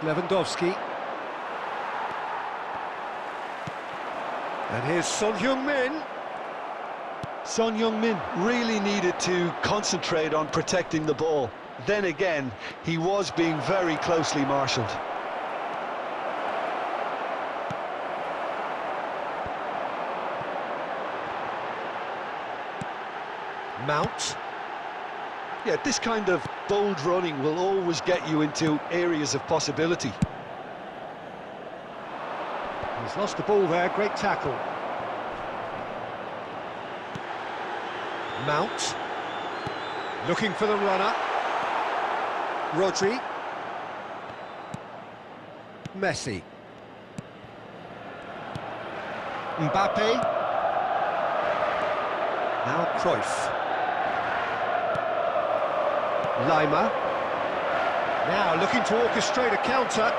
Lewandowski. And here's Son Heung-min. Son Heung-min really needed to concentrate on protecting the ball. Then again, he was being very closely marshalled. Mount. Yeah, this kind of bold running will always get you into areas of possibility. He's lost the ball there, great tackle. Mount. Looking for the runner. Rodri. Messi. Mbappe. Now Cruyff. Lima. Now looking to orchestrate a counter.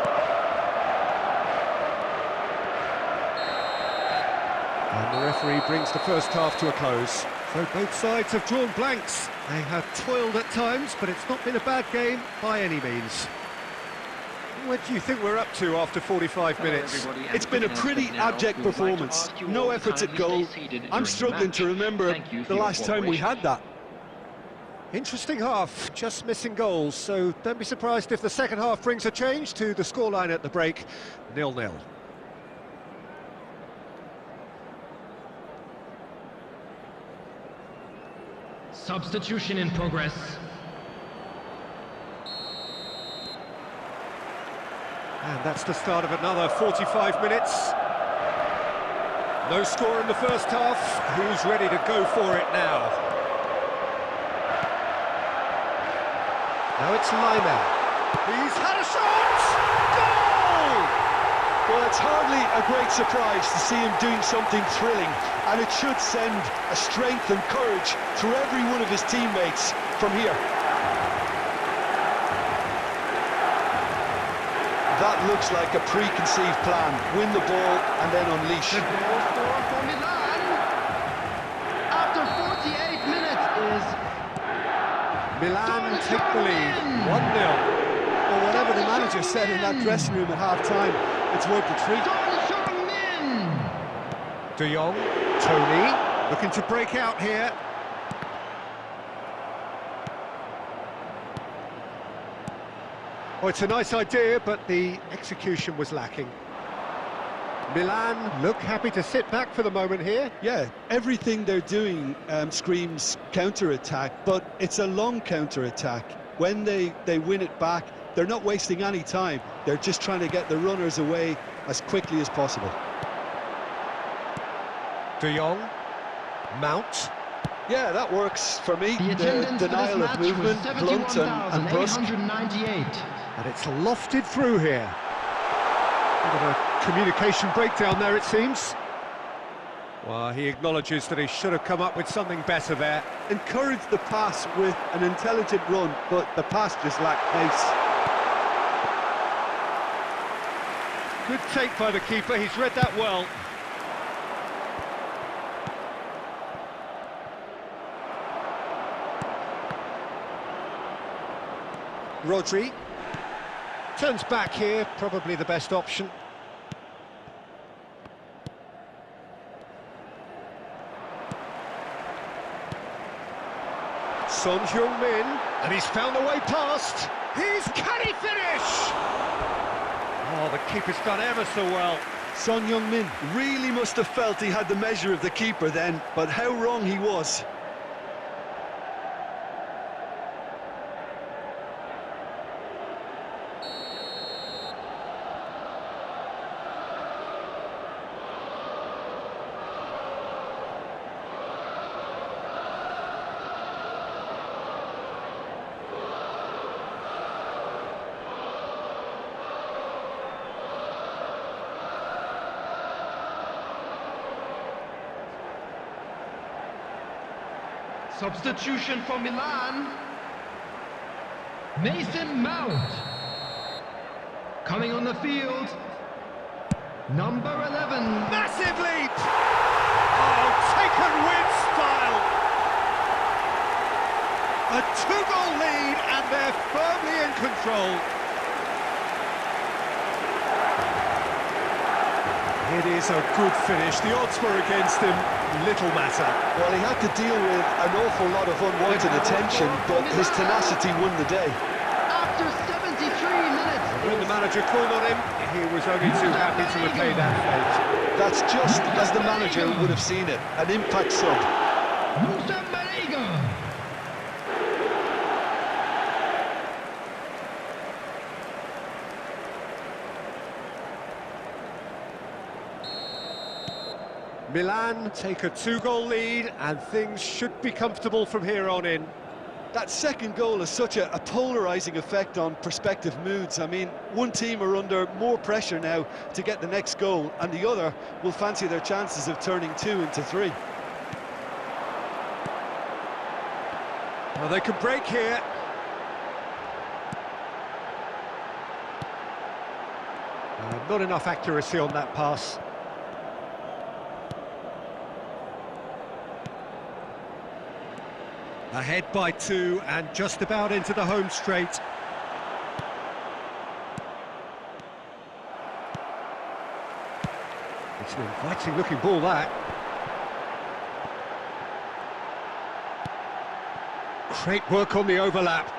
And the referee brings the first half to a close. So both sides have drawn blanks. They have toiled at times, but it's not been a bad game by any means. What do you think we're up to after 45 minutes? It's been a pretty abject performance. No efforts at goal. I'm struggling to remember the last time we had that. Interesting half, just missing goals, so don't be surprised if the second half brings a change to the scoreline at the break, 0-0. Substitution in progress. And that's the start of another 45 minutes. No score in the first half. Who's ready to go for it now? Now it's Lima. He's had a shot! Goal! Well, it's hardly a great surprise to see him doing something thrilling, and it should send a strength and courage through every one of his teammates from here. That looks like a preconceived plan. Win the ball and then unleash. The goal scorer for Milan after 48 minutes is Milan take the lead, 1-0. Well, whatever the manager said in that dressing room at half-time, it's worth the treat. De Jong, Tony, looking to break out here. Oh, it's a nice idea, but the execution was lacking. Milan look happy to sit back for the moment here. Yeah, everything they're doing screams counter-attack, but it's a long counter-attack. When they win it back, they're not wasting any time. They're just trying to get the runners away as quickly as possible. De Jong, Mount. Yeah, that works for me. The attendance for this denial of match movement, was blunt and brusque. 71,898. And it's lofted through here. Bit of a communication breakdown there, it seems. Well, he acknowledges that he should have come up with something better there. Encouraged the pass with an intelligent run, but the pass just lacked pace. Good take by the keeper, he's read that well. Rodri turns back here, probably the best option. Son Heung-min, and he's found the way past. Can he finish? Oh, the keeper's done ever so well. Son Heung-min really must have felt he had the measure of the keeper then, but how wrong he was. Substitution for Milan. Mason Mount. Coming on the field. Number 11. Massive leap! Oh, taken with style! A two-goal lead, and they're firmly in control. It is a good finish. The odds were against him. Little matter. Well, he had to deal with an awful lot of unwanted attention, but his tenacity won the day. After 73 minutes. When the manager called on him, he was only too happy to repay that fate. That's just as the manager would have seen it, an impact sub. Milan take a two-goal lead, and things should be comfortable from here on in. That second goal has such a polarising effect on prospective moods. I mean, one team are under more pressure now to get the next goal, and the other will fancy their chances of turning 2 into 3. Well, they can break here. Not enough accuracy on that pass. Ahead by 2 and just about into the home straight. It's an inviting looking ball, that. Great work on the overlap.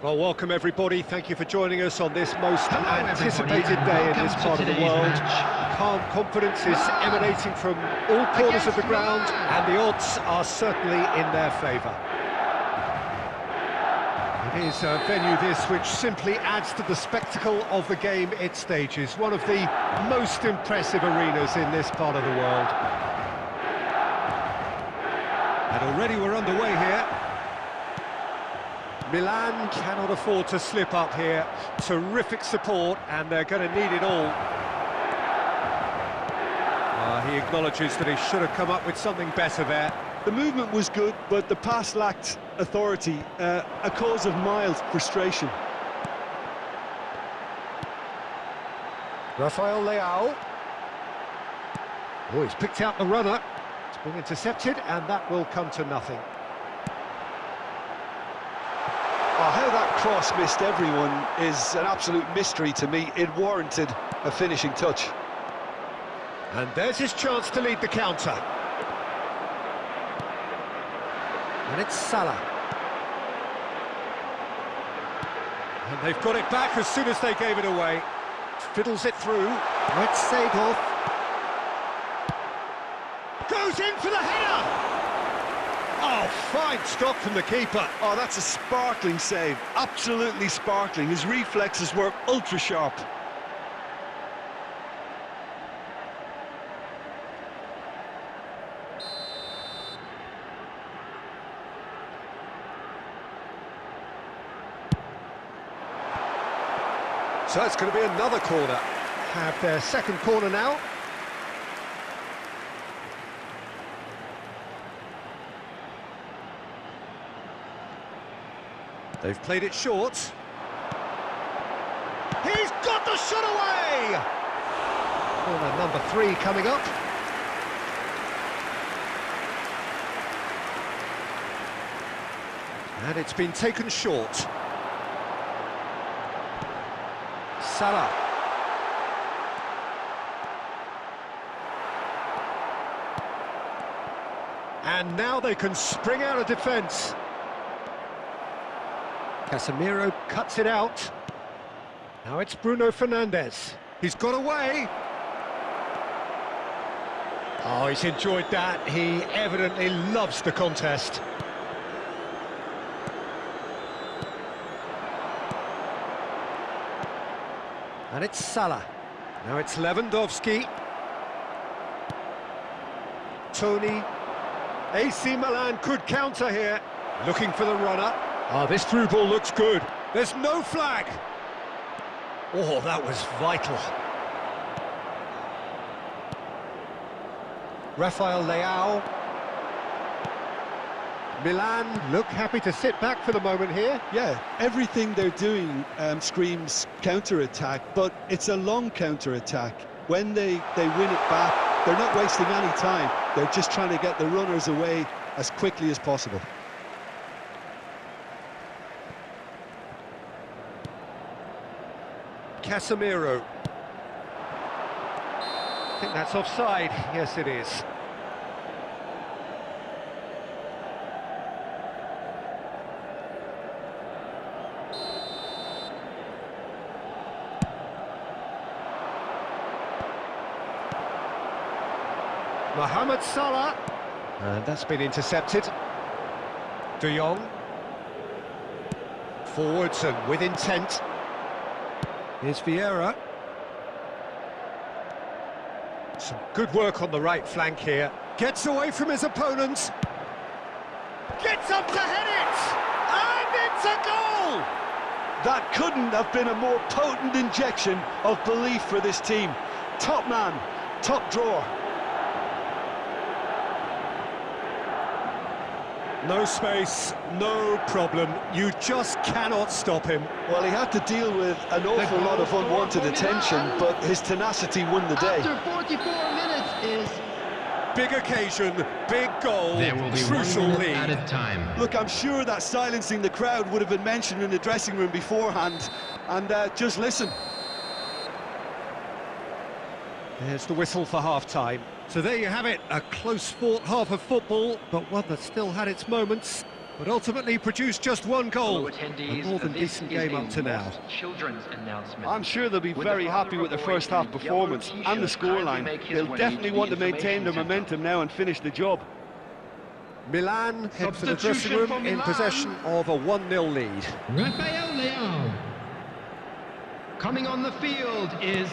Well, welcome everybody. Thank you for joining us on this most Hello, anticipated everybody, day in and this welcome part to of the today's world. match. Calm confidence is emanating from all corners of the ground, and the odds are certainly in their favour. It is a venue this which simply adds to the spectacle of the game it stages. One of the most impressive arenas in this part of the world. And already we're underway here. Milan cannot afford to slip up here. Terrific support, and they're going to need it all. He acknowledges that he should have come up with something better there. The movement was good, but the pass lacked authority, a cause of mild frustration. Rafael Leao. Oh, he's picked out the runner. It's been intercepted, and that will come to nothing. Oh, how that cross missed everyone is an absolute mystery to me. It warranted a finishing touch. And there's his chance to lead the counter. And it's Salah. And they've got it back as soon as they gave it away. Fiddles it through. It's Sagoth. Goes in for the header! Oh, fine stop from the keeper. Oh, that's a sparkling save. Absolutely sparkling. His reflexes were ultra sharp. So it's going to be another corner. Have their second corner now. They've played it short. He's got the shot away! Corner number 3 coming up. And it's been taken short. Salah. And now they can spring out of defence. Casemiro cuts it out. Now it's Bruno Fernandes. He's got away. Oh, he's enjoyed that. He evidently loves the contest. And it's Salah. Now it's Lewandowski. Tony. AC Milan could counter here. Looking for the runner. Oh, this through ball looks good. There's no flag. Oh, that was vital. Rafael Leao. Milan look happy to sit back for the moment here. Yeah, everything they're doing screams counter-attack, but it's a long counter-attack. When they win it back, they're not wasting any time. They're just trying to get the runners away as quickly as possible. Casemiro. I think that's offside. Yes, it is. Mohamed Salah. And that's been intercepted. De Jong. Forwards and with intent. Here's Vieira. Some good work on the right flank here. Gets away from his opponents. Gets up to head it! And it's a goal! That couldn't have been a more potent injection of belief for this team. Top man, top drawer. No space, no problem. You just cannot stop him. Well, he had to deal with an awful lot of unwanted attention, but his tenacity won the day. After 44 minutes is... Big occasion, big goal, There will be crucial 1 minute lead. added time. Look, I'm sure that silencing the crowd would have been mentioned in the dressing room beforehand. And just listen. There's the whistle for half-time. So there you have it, a close-fought half of football, but one that still had its moments. but ultimately produced just one goal. Fellow attendees, A more than this decent is game a up to now. lost children's announcement. I'm sure they'll be With very the happy father with their of boy first half in yellow performance and the t-shirt kindly scoreline. make his They'll way definitely to want the to maintain their information momentum now and finish the job. Milan head for the dressing Substitution room for in Milan. possession of a 1-0 lead. Rafael Leão. Coming on the field is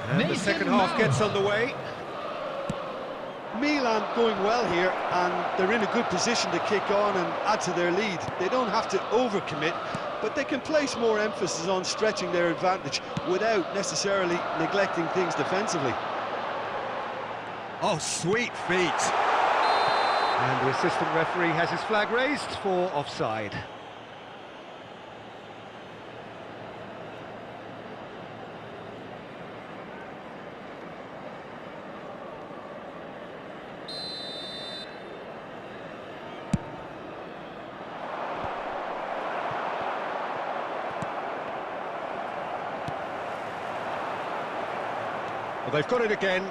And the Mason second half Mount. gets underway. Milan going well here, and they're in a good position to kick on and add to their lead. They don't have to overcommit, but they can place more emphasis on stretching their advantage without necessarily neglecting things defensively. Oh, sweet feet. And the assistant referee has his flag raised for offside. Well, they've got it again,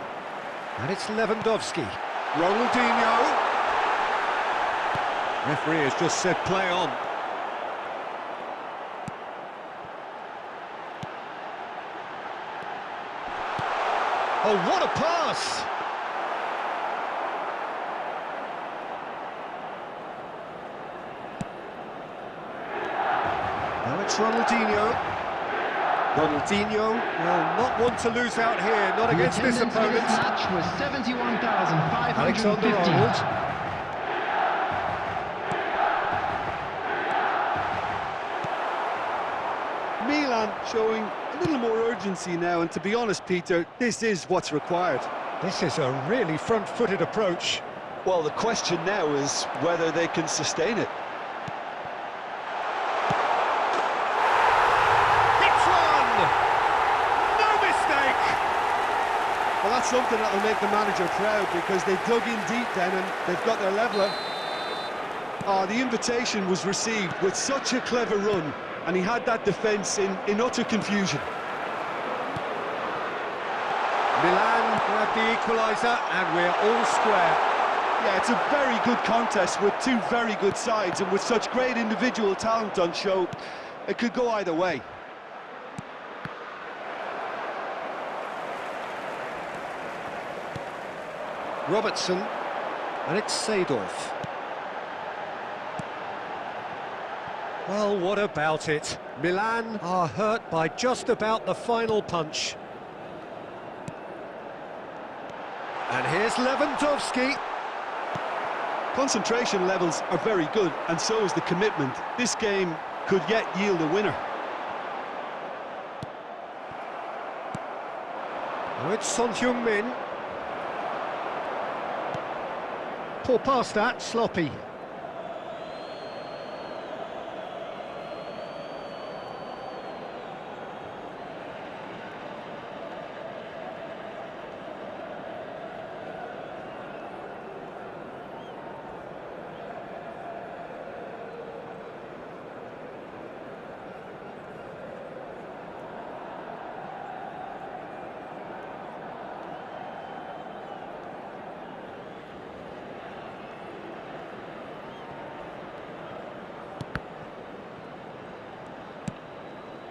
and it's Lewandowski. Ronaldinho. Referee has just said play on. Oh, what a pass! Now it's Ronaldinho. Ronaldinho will not want to lose out here, not The against this attendance for opponent. this match was 71,550. Alexander-Arnold. Milan showing a little more urgency now, and to be honest, Peter, this is what's required. This is a really front-footed approach. Well, the question now is whether they can sustain it. It's one! No mistake! Well, that's something that'll make the manager proud, because they dug in deep then and they've got their leveller. Oh, the invitation was received with such a clever run, and he had that defence in utter confusion. Milan grab the equaliser, and we're all square. Yeah, it's a very good contest with two very good sides, and with such great individual talent on show, it could go either way. Robertson, and it's Seedorf. Well, what about it? Milan are hurt by just about the final punch. And here's Lewandowski. Concentration levels are very good, and so is the commitment. This game could yet yield a winner. Now it's Son Heung-min. Poor pass that, sloppy.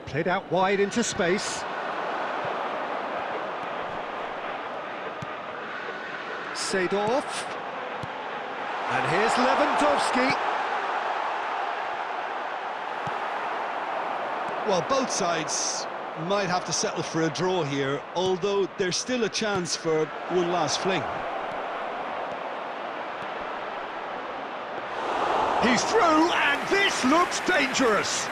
Played out wide into space. Seedorf. And here's Lewandowski. Well, both sides might have to settle for a draw here, although there's still a chance for one last fling. He's through, and this looks dangerous.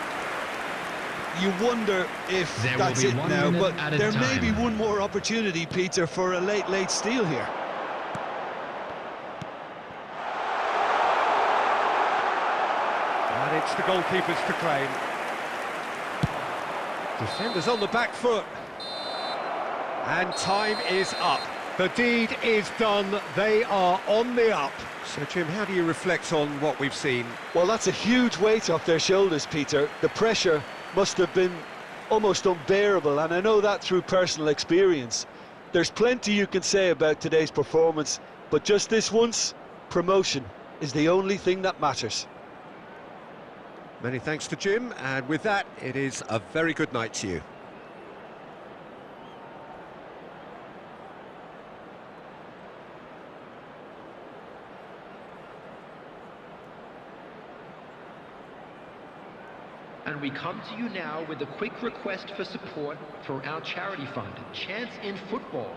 You wonder if There will that's be it 1 now, minute but at a there may be time. one more opportunity, Peter, for a late steal here. And it's the goalkeepers to claim. Defenders on the back foot. And time is up. The deed is done. They are on the up. So, Jim, how do you reflect on what we've seen? Well, that's a huge weight off their shoulders, Peter. The pressure must have been almost unbearable, and I know that through personal experience. There's plenty you can say about today's performance, but just this once, promotion. is the only thing that matters. Many thanks to Jim, and with that, it is a very good night to you. And we come to you now with a quick request for support for our charity fund, Chance in Football.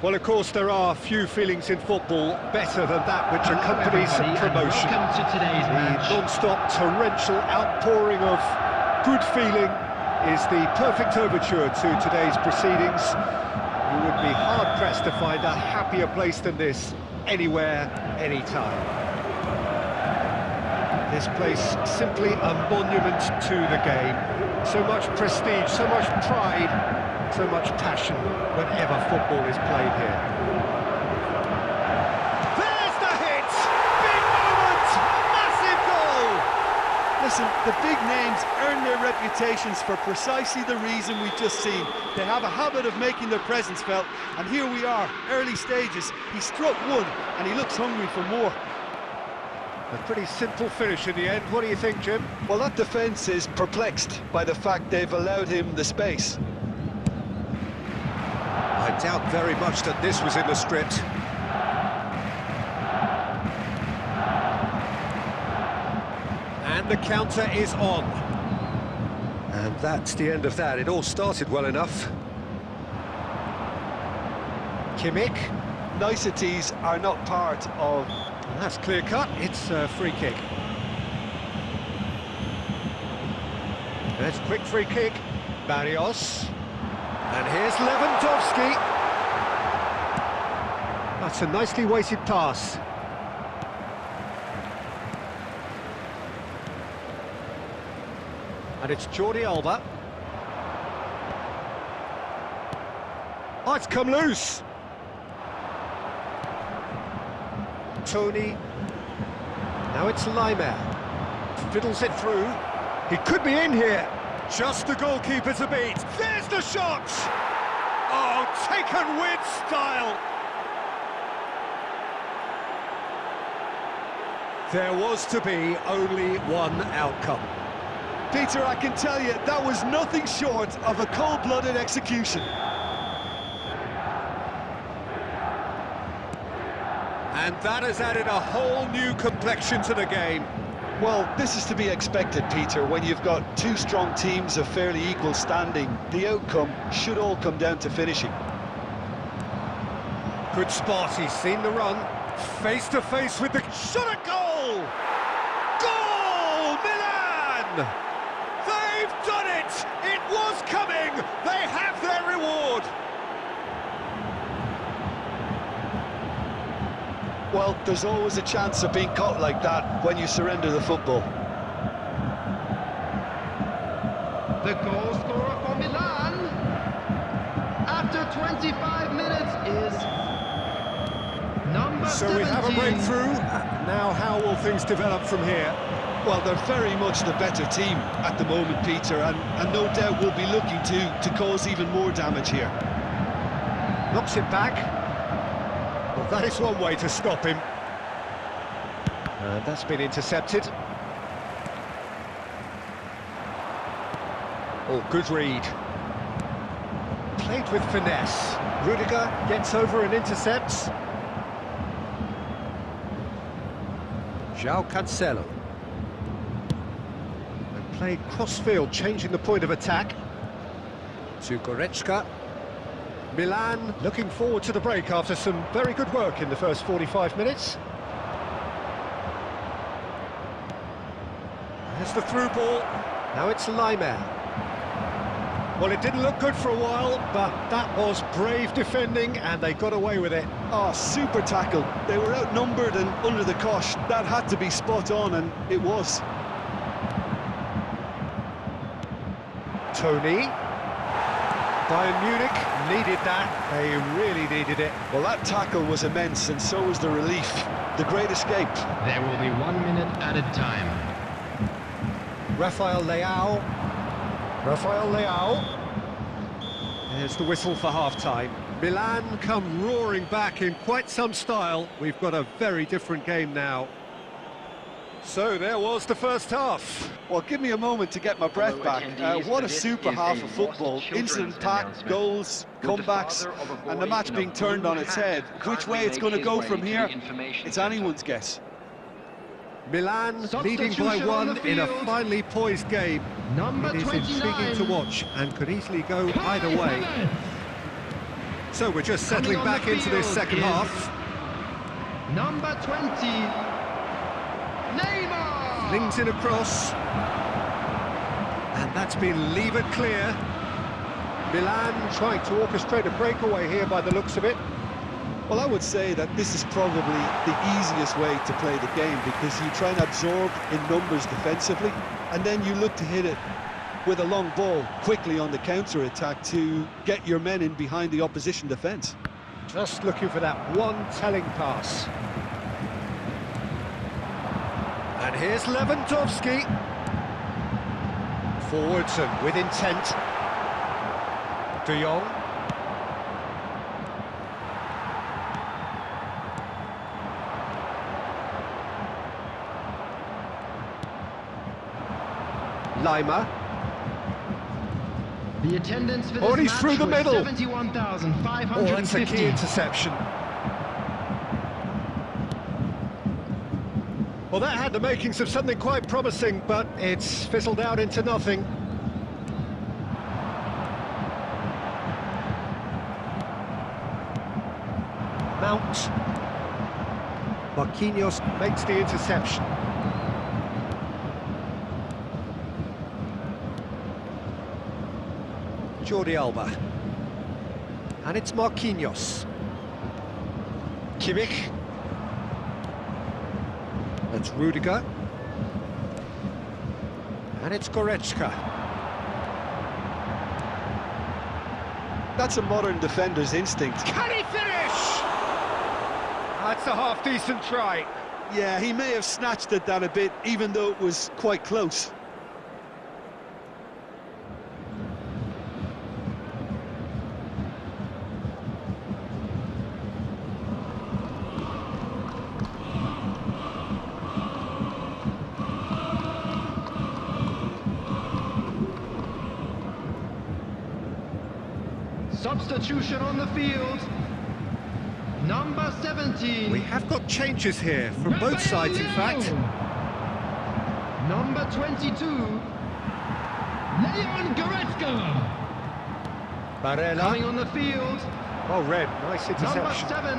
Well, of course, there are few feelings in football better than that which accompanies promotion. Welcome to today's The match. non-stop torrential outpouring of good feeling is the perfect overture to today's proceedings. You would be hard-pressed to find a happier place than this, anywhere, anytime. This place simply a monument to the game. So much prestige, so much pride, so much passion whenever football is played here. There's the hit! Big moment! Massive goal! Listen, the big names earn their reputations for precisely the reason we've just seen. They have a habit of making their presence felt, and here we are, early stages. He struck one, and he looks hungry for more. A pretty simple finish in the end. What do you think, Jim? Well, that defence is perplexed by the fact they've allowed him the space. I doubt very much that this was in the script. And the counter is on. And that's the end of that. It all started well enough. Kimmich. Niceties are not part of... That's clear-cut. It's a free kick. There's a quick free kick. Barrios. And here's Lewandowski. That's a nicely weighted pass. And it's Jordi Alba. Oh, it's come loose. Tony. Now it's Laimer. Fiddles it through. He could be in here. Just the goalkeeper to beat. There's the shot! Oh, taken with style! There was to be only one outcome. Peter, I can tell you, that was nothing short of a cold-blooded execution. And that has added a whole new complexion to the game. Well, this is to be expected, Peter. When you've got two strong teams of fairly equal standing, the outcome should all come down to finishing. Good spot, he's seen the run. Face to face with the shot at goal! Goal! Milan! They've done it! It was coming! They have their reward! Well, there's always a chance of being caught like that when you surrender the football. The goal scorer for Milan after 25 minutes is number 17. So we have a breakthrough. Now how will things develop from here? Well, they're very much the better team at the moment, Peter, and no doubt will be looking to cause even more damage here. Knocks it back. Well, that is one way to stop him. And that's been intercepted. Oh, good read. Played with finesse. Rudiger gets over and intercepts. João Cancelo. And played cross-field, changing the point of attack. To Goretzka. Milan looking forward to the break after some very good work in the first 45 minutes. There's the through ball. Now it's Laimer. Well, it didn't look good for a while, but that was brave defending and they got away with it. Oh, super tackle. They were outnumbered and under the cosh. That had to be spot on, and it was. Tony. Bayern Munich needed that. They really needed it. Well, that tackle was immense, and so was the relief. The great escape. There will be 1 minute added time. Rafael Leao. There's the whistle for half-time. Milan come roaring back in quite some style. We've got a very different game now. So there was the first half. Well, give me a moment to get my breath back. What a super half of football. Incident-packed, goals, comebacks, and the match being turned on its head. Which way it's going to go from here, it's anyone's guess. Milan leading by one in a finely poised game. Number It is 29. intriguing to watch and could easily go either way. So we're just settling Coming on back the into this field second is half. Number 20, Neymar! Flings in across. And that's been levered clear. Milan trying to orchestrate a breakaway here by the looks of it. Well, I would say that this is probably the easiest way to play the game, because you try and absorb in numbers defensively, and then you look to hit it with a long ball quickly on the counter-attack to get your men in behind the opposition defence. Just looking for that one telling pass. And here's Lewandowski. Forwards and with intent. De Jong. Laimer. The attendance for this Oh, he's match through the was middle. 71,550. Oh, that's a key interception. Well, that had the makings of something quite promising, but it's fizzled out into nothing. Mount. Marquinhos makes the interception. Jordi Alba. And it's Marquinhos. Kimmich. That's Rudiger. And it's Goretzka. That's a modern defender's instinct. Can he finish? That's a half-decent try. Yeah, he may have snatched at that a bit, even though it was quite close. Substitution on the field. Number 17. We have got changes here from both sides, in fact. Number 22. Leon Goretzka. Barella. Coming on the field. Oh, Red, nice Number interception. 7.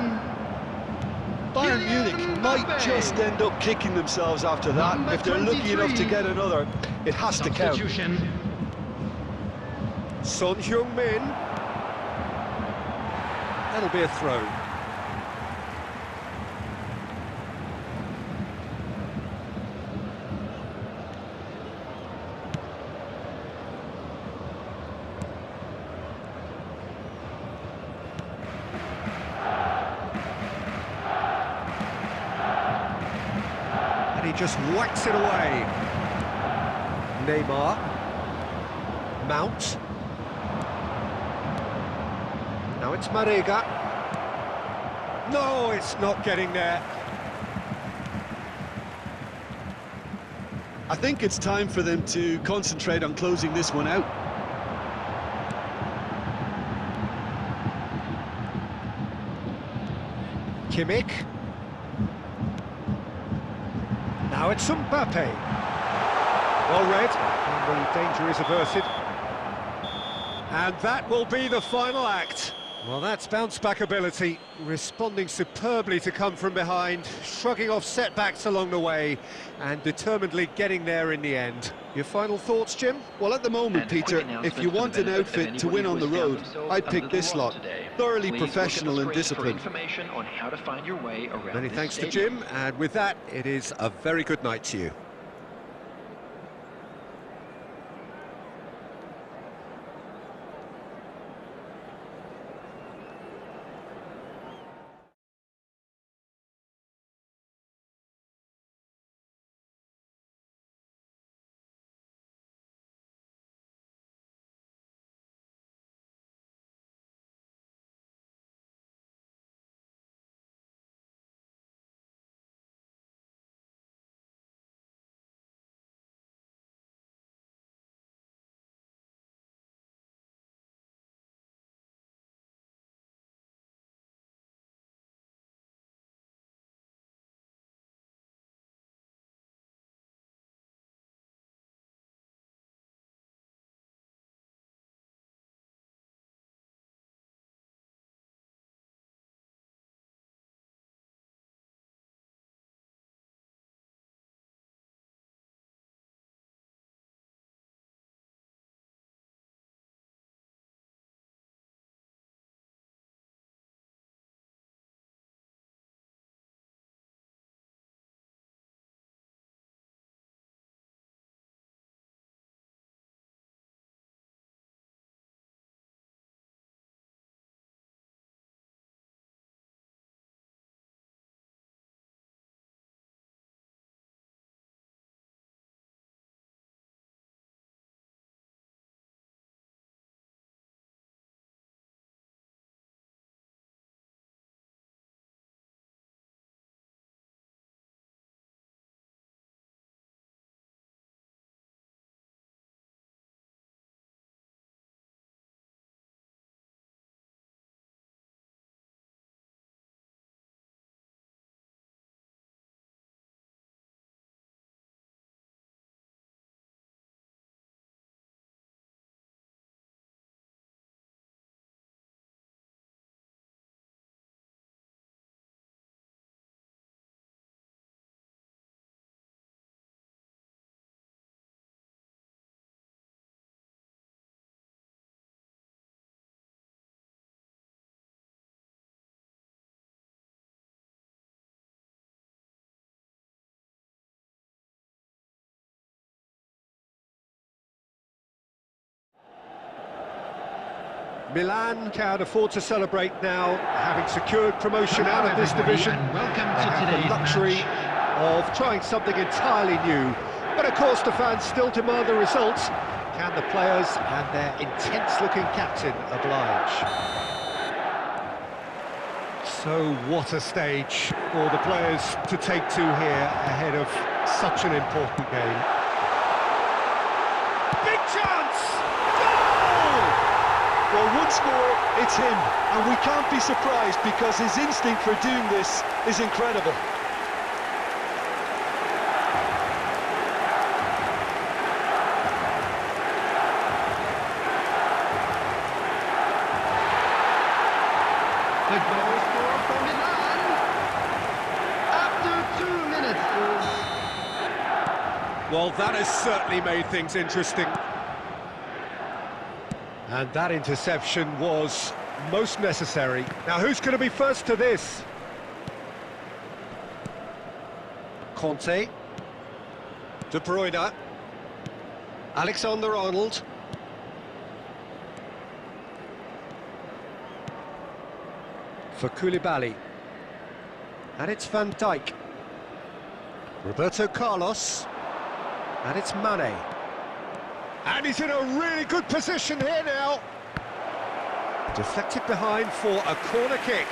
Bayern Kylian Munich might Mbappe. just end up kicking themselves after that. Number If they're lucky enough to 23. get another, it has to count. Substitution. Son Heung-min. That'll be a throw. And he just whacks it away. Neymar. Mount. Now it's Marega. No, it's not getting there. I think it's time for them to concentrate on closing this one out. Kimmich. Now it's Mbappe. Well read, and the danger is averted. And that will be the final act. Well, that's bounce-back ability, responding superbly to come from behind, shrugging off setbacks along the way, and determinedly getting there in the end. Your final thoughts, Jim? Well, at the moment, Peter, if you want an outfit to win on the road, I'd pick this lot. Thoroughly professional and disciplined. Information on how to find your way around Many this thanks to stadium. Jim, and with that, it is a very good night to you. Milan can't afford to celebrate now, having secured promotion out of this division. And welcome They to have today's the luxury match. of trying something entirely new. But of course the fans still demand the results. Can the players and their intense-looking captain oblige? So what a stage for the players to take to here ahead of such an important game. Big chance! Goal! Well, one score, it's him, and we can't be surprised because his instinct for doing this is incredible. The goal scorer for Milan after 2 minutes is... Well, that has certainly made things interesting. And that interception was most necessary. Now, who's going to be first to this? Conte. De Bruyne. Alexander-Arnold. For Koulibaly. And it's Van Dijk. Roberto Carlos. And it's Mane. And he's in a really good position here now. Deflected behind for a corner kick.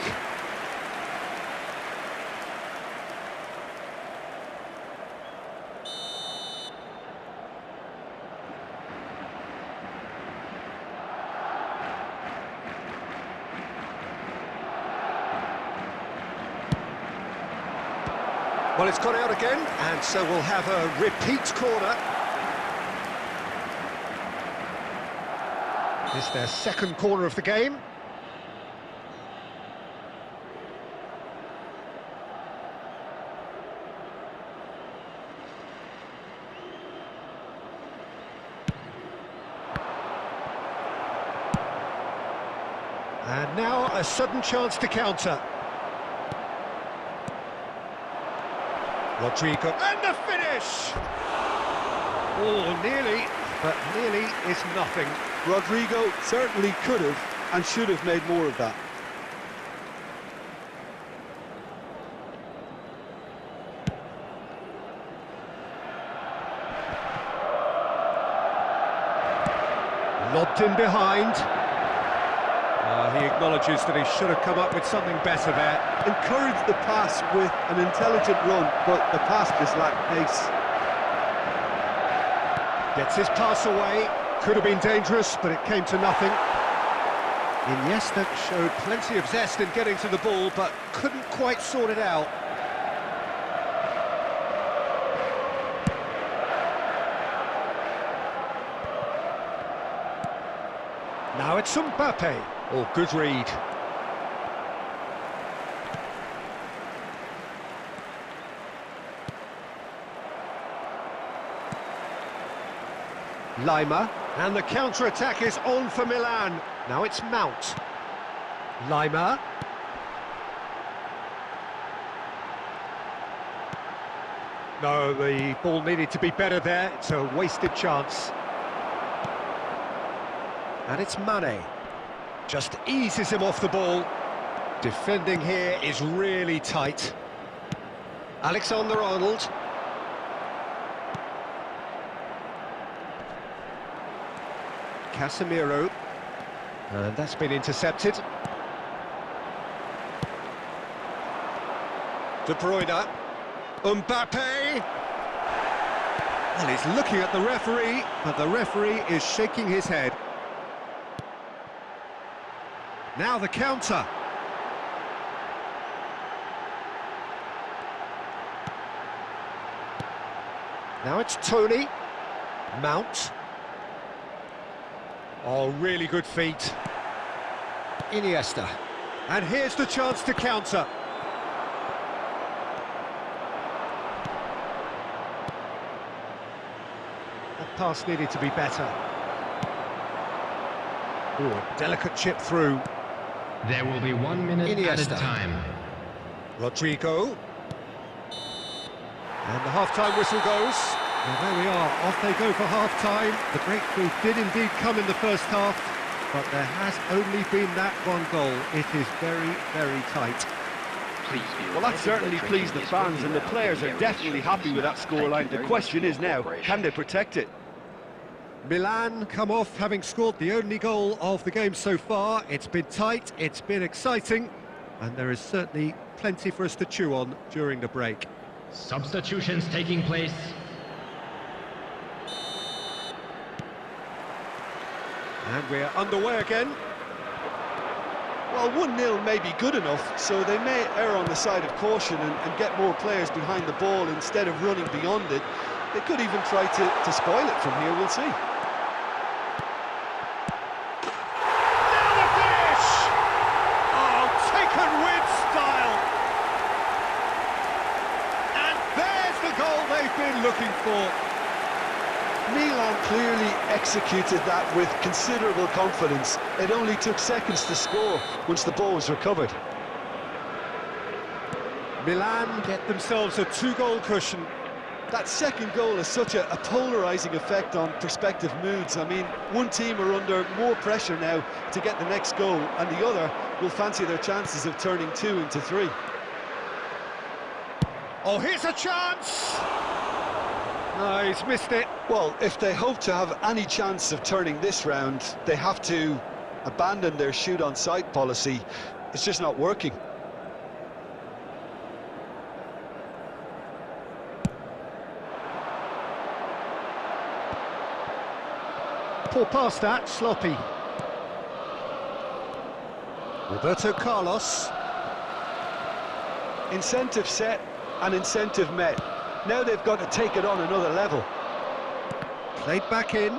Well, it's gone out again, and so we'll have a repeat corner. It's their second corner of the game. And now a sudden chance to counter. Rodrigo, and the finish! Oh, nearly, but nearly is nothing. Rodrigo certainly could have and should have made more of that. Lobbed in behind. He acknowledges that he should have come up with something better there. Encouraged the pass with an intelligent run, but the pass just lacked pace. Gets his pass away. Could have been dangerous, but it came to nothing. Iniesta showed plenty of zest in getting to the ball, but couldn't quite sort it out. Now it's Mbappe. Oh, good read. Lima, and the counter-attack is on for Milan. Now it's Mount. Lima. No, the ball needed to be better there. It's a wasted chance. And it's Mane. Just eases him off the ball. Defending here is really tight. Alexander-Arnold. Casemiro. And that's been intercepted. De Bruyne. Mbappe. Well, he's looking at the referee, but the referee is shaking his head. Now the counter. Now it's Tony. Mount. Oh, really good feet. Iniesta. And here's the chance to counter. That pass needed to be better. Oh, a delicate chip through. There will be 1 minute Iniesta. added time. Rodrigo. And the half-time whistle goes. Well, there we are, off they go for half-time. The breakthrough did indeed come in the first half, but there has only been that one goal. It is very, very tight. Well, that certainly pleased the fans, and the players are definitely happy with that scoreline. The question is now, can they protect it? Milan come off having scored the only goal of the game so far. It's been tight, it's been exciting, and there is certainly plenty for us to chew on during the break. Substitutions taking place. And we're underway again. Well, 1-0 may be good enough, so they may err on the side of caution and get more players behind the ball instead of running beyond it. They could even try to spoil it from here, we'll see. Now the finish! Oh, taken with style! And there's the goal they've been looking for. Milan clearly executed that with considerable confidence. It only took seconds to score once the ball was recovered. Milan get themselves a 2-goal cushion. That second goal has such a polarising effect on prospective moods. I mean, one team are under more pressure now to get the next goal, and the other will fancy their chances of turning 2 into 3. Oh, here's a chance! No, he's missed it. Well, if they hope to have any chance of turning this round, they have to abandon their shoot-on-sight policy. It's just not working. Poor pass that, sloppy. Roberto Carlos. Incentive set and incentive met. Now they've got to take it on another level. Played back in.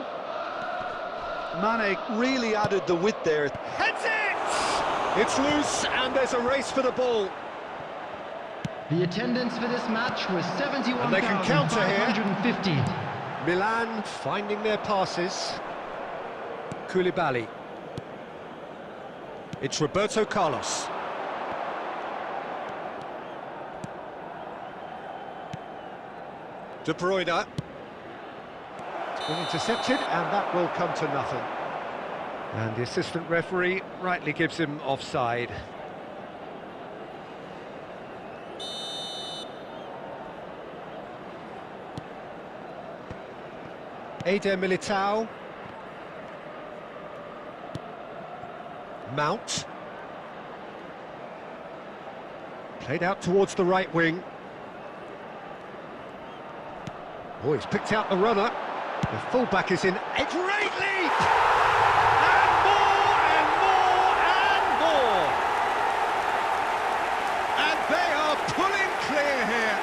Mane really added the width there. Heads it! It's loose and there's a race for the ball. The attendance for this match was And they can counter here. 71,550. Milan finding their passes. Koulibaly. It's Roberto Carlos. De Bruyne. It's been intercepted, and that will come to nothing. And the assistant referee rightly gives him offside. Eder Militao. Mount. Played out towards the right wing. Oh, he's picked out the runner. The fullback is in. A great lead! And more, and more, and more! And they are pulling clear here.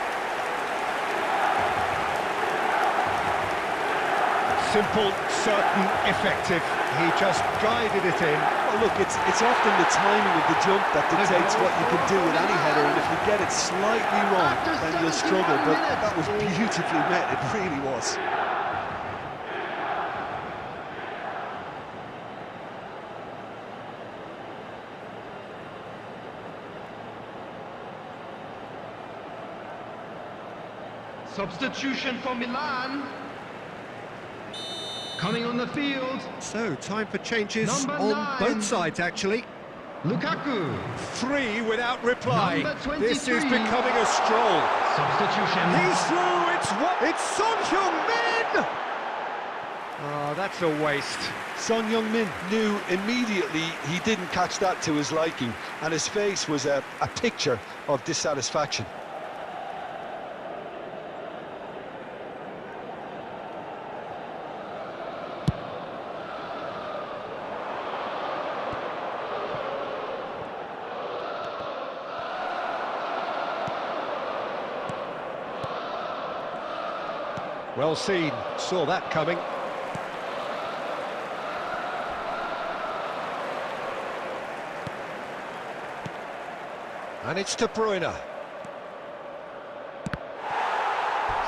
Simple, certain, effective. He just guided it in. Well, look, it's often the timing of the jump that dictates what you can do with any header, and if you get it slightly wrong, then you'll struggle, but that was beautifully met, it really was. Substitution for Milan. Coming on the field, So, time for changes Number on 9. both sides, actually. Lukaku. 3 without reply. Number 23. This is becoming a stroll. Substitution. He's through, it's Son Heung-min! Oh, that's a waste. Son Heung-min knew immediately he didn't catch that to his liking, and his face was a picture of dissatisfaction. Well seen, saw that coming. And it's De Bruyne.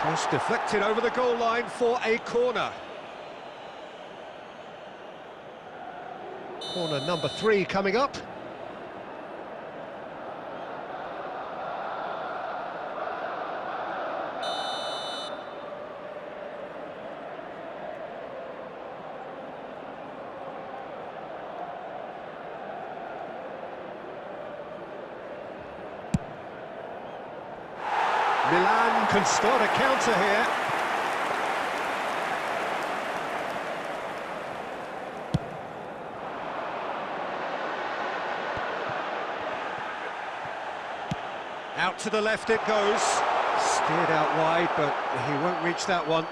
Just deflected over the goal line for a corner. Corner number 3 coming up. Milan can start a counter here. Out to the left it goes. Steered out wide, but he won't reach that one.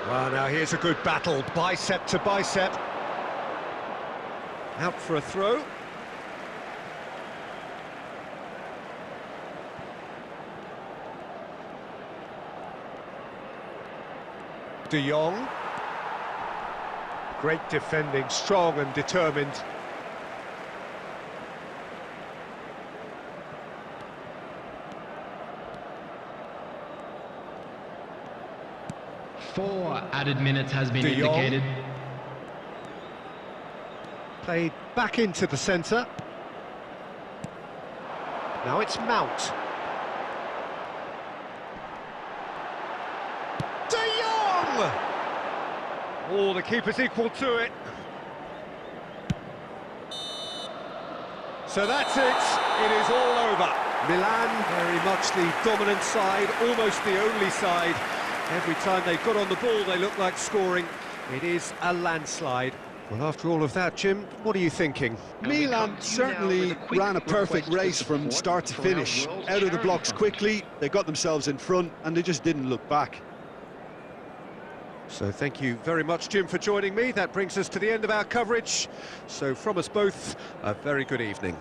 Well, now here's a good battle, bicep to bicep. Out for a throw. De Jong. Great defending, strong and determined. Four added minutes has been De Jong. indicated. Played back into the centre. Now it's Mount. De Jong! Oh, the keeper's equal to it. So that's it. It is all over. Milan, very much the dominant side, almost the only side. Every time they got on the ball, they look like scoring. It is a landslide. Well, after all of that, Jim, what are you thinking? Milan certainly ran a perfect race from start to finish. Out of the blocks quickly, they got themselves in front, and they just didn't look back. So thank you very much, Jim, for joining me. That brings us to the end of our coverage. So from us both, a very good evening.